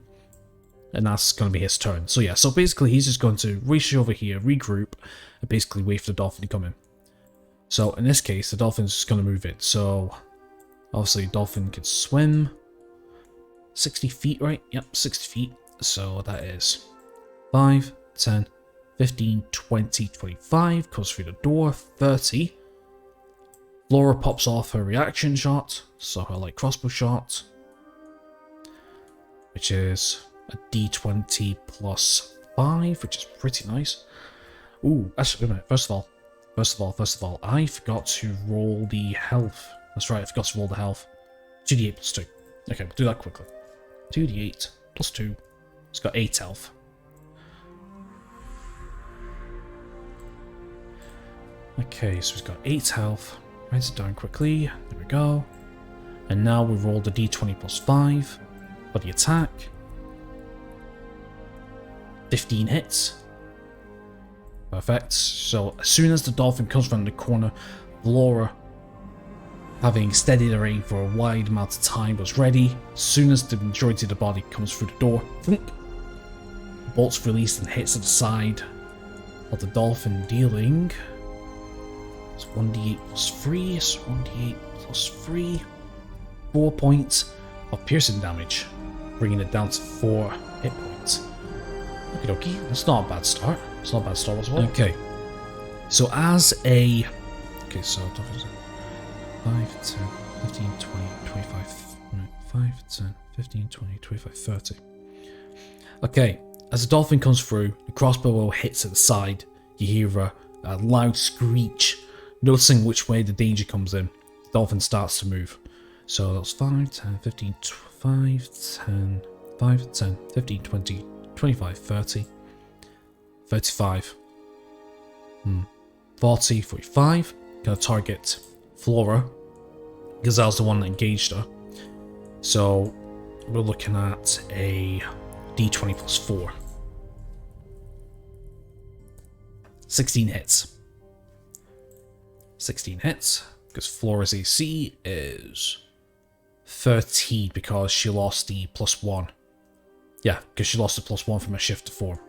And that's going to be his turn. So yeah, so basically he's just going to reach over here, regroup, and basically wait for the dolphin to come in. So in this case, the dolphin's just going to move in. So obviously dolphin can swim 60 feet, right? Yep, 60 feet. So that is 5, 10, 15, 20, 25. Goes through the door, 30. Flora pops off her reaction shot. So her light crossbow shot. which is a d20 plus 5, which is pretty nice. Ooh, actually, wait a minute. First of all, I forgot to roll the health. That's right, I forgot to roll the health. 2d8 plus 2. Okay, we'll do that quickly. 2d8 plus 2. It's got 8 health. Okay, so it's got 8 health. Write it down quickly. There we go. And now we roll the d20 plus 5 for the attack. 15 hits. Perfect. So as soon as the dolphin comes around the corner, Flora, having steadied her aim for a wide amount of time, was ready. As soon as the majority of the body comes through the door, thunk, the bolt's released and hits at the side of the dolphin, dealing 1d8 plus 3, so 1d8 plus 3, 4 points of piercing damage, bringing it down to 4 hit points. Okie dokie, that's not a bad start. It's not a bad start as well. Okay, so as a... Okay, so 5, 10, 15, 20, 25, 5, 10, 15, 20, 25, 30. Okay, as the dolphin comes through, the crossbow hits at the side, you hear a loud screech. Noticing which way the danger comes in, the dolphin starts to move. So that's 5, 10, 15, 5, 10, 5, 10, 15, 20, 25, 30, 35, 40, 45. Gonna target Flora, because that was the one that engaged her. So we're looking at a d20 plus 4. 16 hits. 16 hits, because Flora's AC is 13 because she lost the plus 1. Yeah, because she lost the plus 1 from her shift to 4.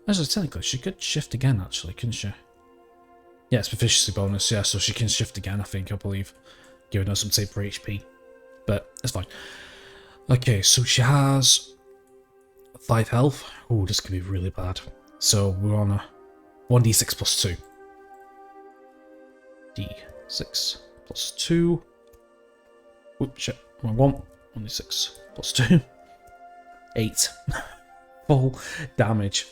Actually, technically, she could shift again, actually, couldn't she? Yeah, it's proficiency bonus, yeah, so she can shift again, I believe, giving her some safer HP. But it's fine. Okay, so she has 5 health. Oh, this could be really bad. So we're on a 1d6 plus 2. D6 plus 2. Oops, shit, wrong one. 1d6 plus 2. 8. Full damage.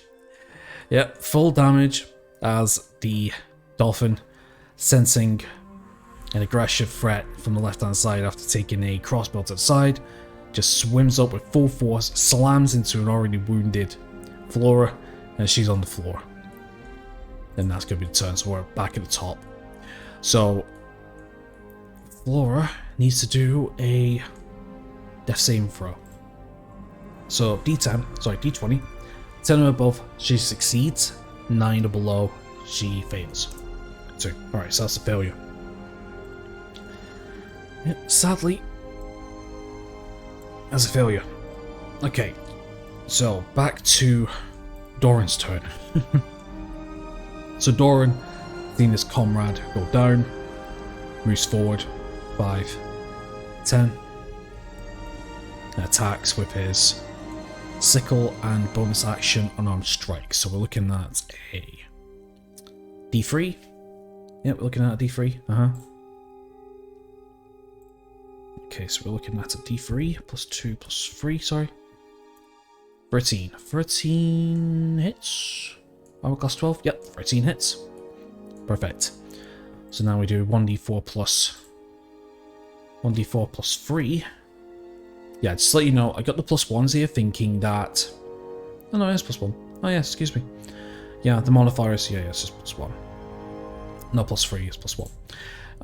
Yep, full damage as the dolphin, sensing an aggressive threat from the left hand side after taking a crossbow to the side, just swims up with full force, slams into an already wounded Flora, and she's on the floor. And that's going to be the turn, so we're back at the top. So, Flora needs to do a death saving throw. So, D20. 10 or above, she succeeds. 9 or below, she fails. 2. Alright, so that's a failure. Yep, sadly, that's a failure. Okay, so back to Doran's turn. So Doran, seeing his comrade go down, moves forward 5, 10, and attacks with his sickle and bonus action unarmed strike. So we're looking at a D3. Yeah, we're looking at a D3. Okay, so we're looking at a D3 plus 2 plus 3, sorry. 13. 13 hits. Armor class 12. Yep, 13 hits. Perfect. So now we do 1d4 plus 3. Yeah, just to let you know, I got the plus 1s here thinking that... Oh no, it's plus 1. Oh yeah, excuse me. Yeah, the modifier is... Yeah, it's just plus 1. No, plus 3 is plus 1.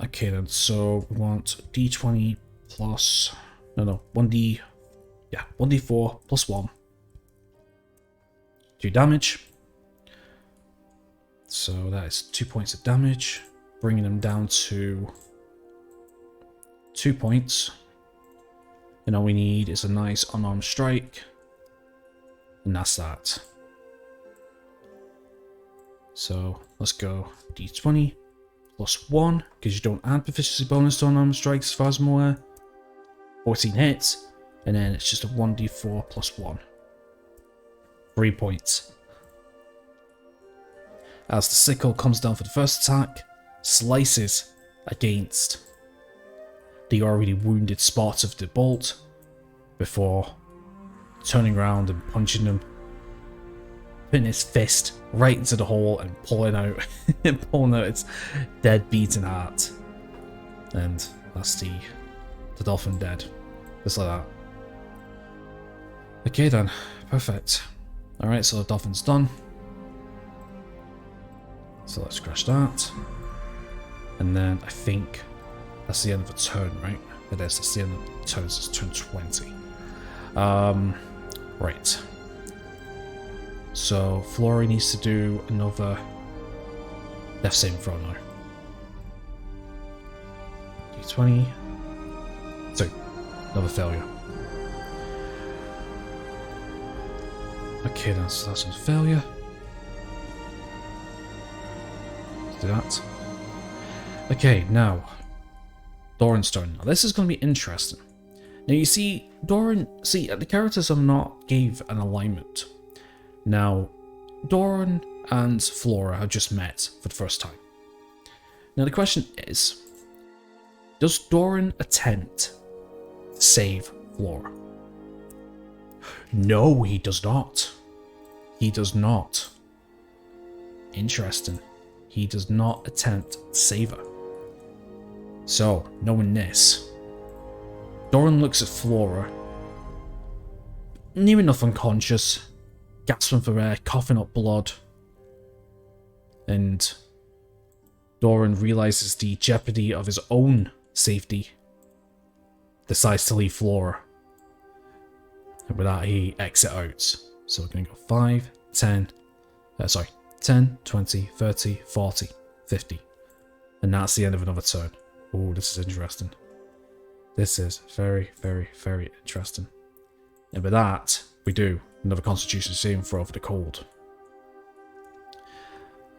Okay then, so we want d20 plus... No, 1d... Yeah, 1d4 plus 1. 2 damage. So that is 2 points of damage, bringing them down to 2 points. And all we need is a nice unarmed strike. And that's that. So let's go d20 plus 1, because you don't add proficiency bonus to unarmed strikes as far as I'm aware. 14 hits, and then it's just a 1d4 plus 1. 3 points. As the sickle comes down for the first attack, slices against the already wounded spot of the bolt before turning around and punching him, putting his fist right into the hole and pulling out its dead, beaten heart. And that's the dolphin dead. Just like that. Okay then, perfect. Alright, so the dolphin's done. So let's crash that. And then I think that's the end of a turn, right? It is, that's the end of the turn, so it's turn 20. Right. So Flora needs to do another death saving throw now. D20. 2. Another failure. Okay, that's a failure. Let's do that. Okay, now Doran's turn. Now this is going to be interesting. Now you see, Doran, the characters have not gave an alignment. Now, Doran and Flora have just met for the first time. Now the question is, does Doran attempt to save Flora? No, he does not. He does not. Interesting. He does not attempt to save her. So, knowing this, Doran looks at Flora, near enough unconscious, gasping for air, coughing up blood, and Doran realizes the jeopardy of his own safety, decides to leave Flora, and with that he exits out. So we're going to go 5, 10, 10, 20, 30, 40, 50, and that's the end of another turn. Oh, this is interesting. This is very, very, very interesting. And with that, we do another Constitution saving throw for the cold.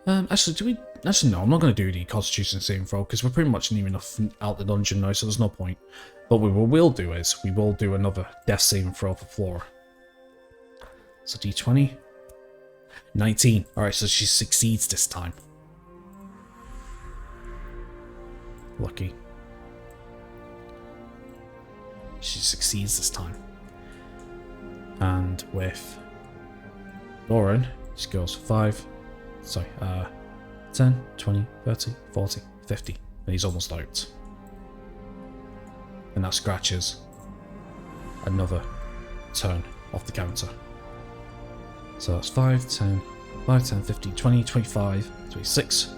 Actually, no, I'm not going to do the Constitution saving throw because we're pretty much near enough out the dungeon now, so there's no point. But what we will do is, we will do another death saving throw for Flora. So D20. 19. Alright, so she succeeds this time. Lucky. She succeeds this time. And with Doran, she goes 10, 20, 30, 40, 50. And he's almost out. And that scratches another turn off the counter. So that's 5, 10, 15, 20, 25, 26,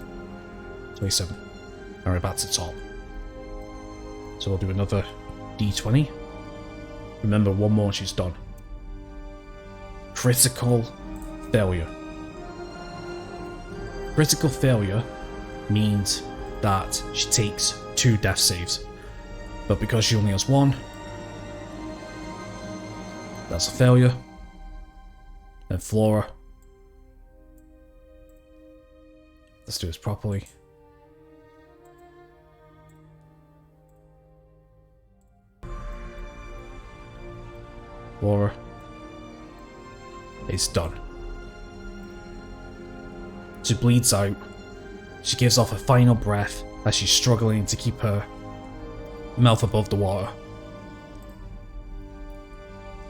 27. And we're back to the top. So we'll do another D20. Remember, one more and she's done. Critical failure. Critical failure means that she takes 2 death saves. But because she only has 1, that's a failure. And Flora. Let's do this properly. Flora is done. She bleeds out. She gives off a final breath as she's struggling to keep her mouth above the water.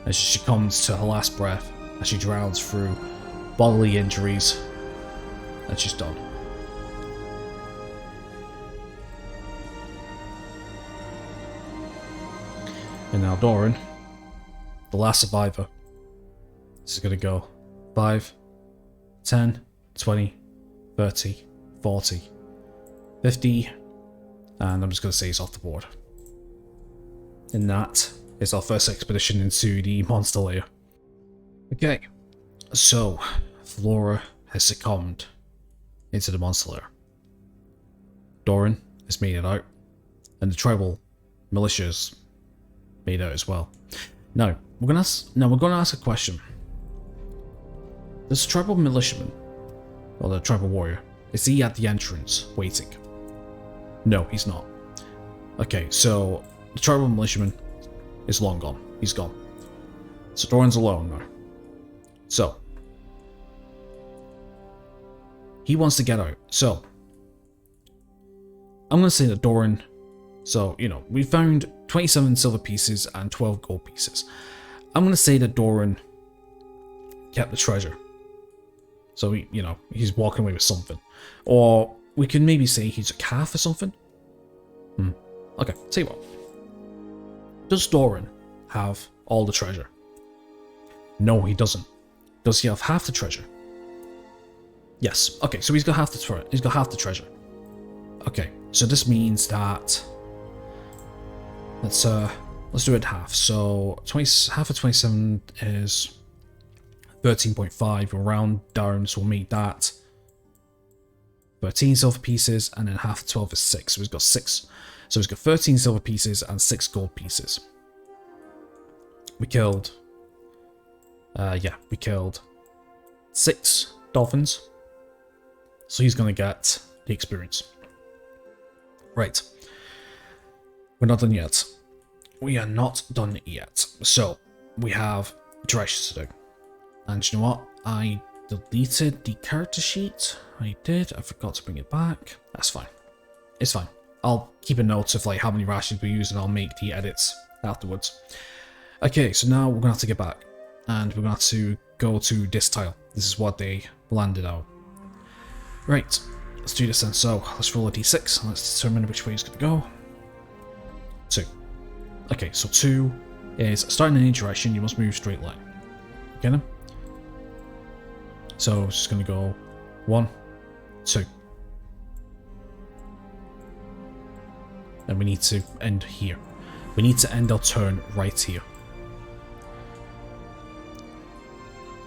As she comes to her last breath, as she drowns through bodily injuries, and she's done. And now Doran, the last survivor, is going to go 5, 10, 20, 30, 40, 50, and I'm just going to say he's off the board. And that is our first expedition into the monster lair. Okay, so Flora has succumbed into the monster lair. Doran has made it out, and the tribal militia's made out as well. Now we're going to ask a question. This tribal militiaman, or the tribal warrior, is he at the entrance waiting? No, he's not. Okay, so the tribal militiaman is long gone. He's gone. So Doran's alone now. So he wants to get out. So I'm going to say that Doran, so, you know, we found 27 silver pieces and 12 gold pieces. I'm going to say that Doran kept the treasure. So, he's walking away with something. Or we can maybe say he's a calf or something. Okay, tell you what. Does Doran have all the treasure? No, he doesn't. Does he have half the treasure? Yes. Okay, so he's got half the treasure. Okay, so this means that let's do it half. So half of 27 is 13.5. We'll round down, so we'll make that 13 silver pieces, and then half of 12 is 6. So he's got 6. So he's got 13 silver pieces and 6 gold pieces. We killed 6 dolphins. So he's gonna get the experience. Right. We're not done yet. We are not done yet. So we have directions to do. And you know what? I deleted the character sheet. I did. I forgot to bring it back. That's fine. It's fine. I'll keep a note of how many rations we use, and I'll make the edits afterwards. Okay, so now we're gonna have to get back, and we're gonna have to go to this tile. This is what they landed out. Right, let's do this then. So let's roll a d6 and let's determine which way it's gonna go. 2. Okay, so 2 is starting in any direction. You must move straight line. Get him? So it's just gonna go 1, 2. And we need to end here. We need to end our turn right here.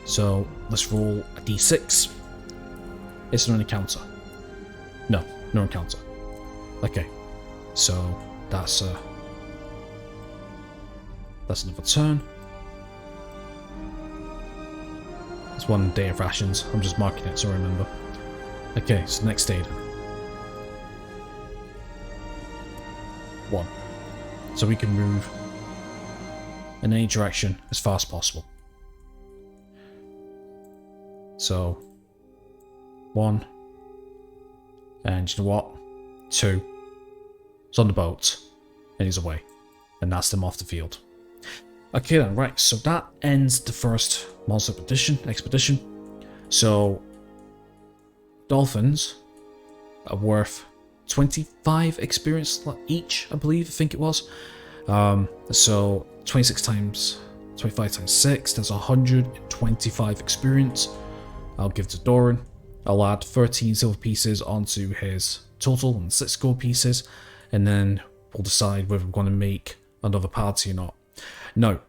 So let's roll a d6. It's not an encounter. No encounter. Okay, so that's another turn. It's 1 day of rations. I'm just marking it so I remember. Okay, so next day then. 1. So we can move in any direction as fast as possible. So 1, and you know what? 2. It's on the boat, and he's away, and that's them off the field. Okay then, right, so that ends the first monster expedition. So dolphins are worth 25 experience each, I think it was. So 25 times 6, that's 125 experience. I'll give to Doran. I'll add 13 silver pieces onto his total and 6 gold pieces, and then we'll decide whether we're going to make another party or not. Now,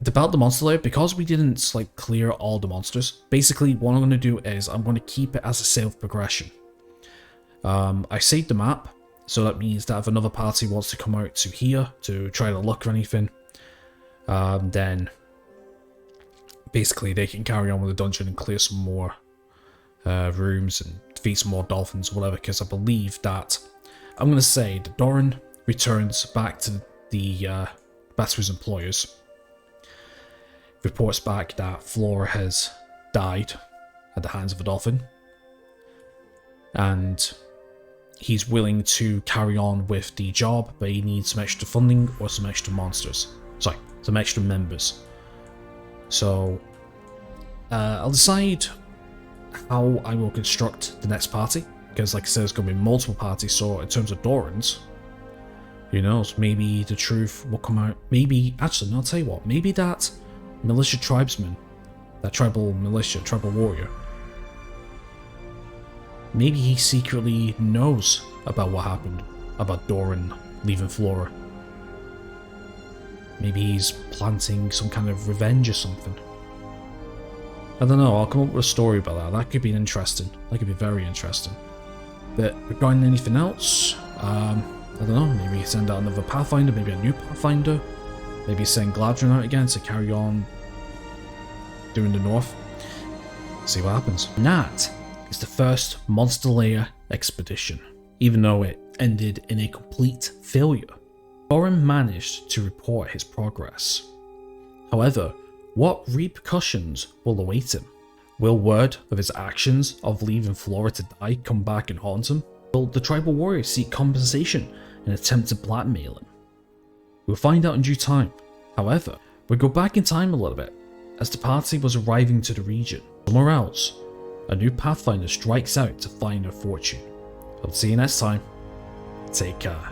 about the monster layer, because we didn't clear all the monsters, basically what I'm going to do is I'm going to keep it as a safe progression. I saved the map, so that means that if another party wants to come out to here to try to look or anything, then basically they can carry on with the dungeon and clear some more rooms and defeat some more dolphins or whatever, because I believe that I'm going to say that Doran returns back to his employers, reports back that Flora has died at the hands of a dolphin, and he's willing to carry on with the job, but he needs some extra funding or some extra monsters. Sorry, some extra members. So I'll decide how I will construct the next party, because like I said, there's going to be multiple parties. So in terms of Doran's, who knows, maybe the truth will come out. Maybe, actually, I'll tell you what, maybe that militia tribesman, that tribal militia, tribal warrior, maybe he secretly knows about what happened, about Doran leaving Flora. Maybe he's planting some kind of revenge or something. I don't know, I'll come up with a story about that. That could be interesting. That could be very interesting. But regarding anything else, I don't know, maybe send out another Pathfinder, maybe a new Pathfinder. Maybe send Gladron out again to carry on doing the North. See what happens. And that is the first Monster Lair expedition, even though it ended in a complete failure. Doran managed to report his progress. However, what repercussions will await him? Will word of his actions of leaving Flora to die come back and haunt him? Will the tribal warrior seek compensation and attempt to blackmail him? We'll find out in due time. However, We go back in time a little bit, as the party was arriving to the region. Somewhere else, a new Pathfinder strikes out to find her fortune. I'll see you next time. Take care.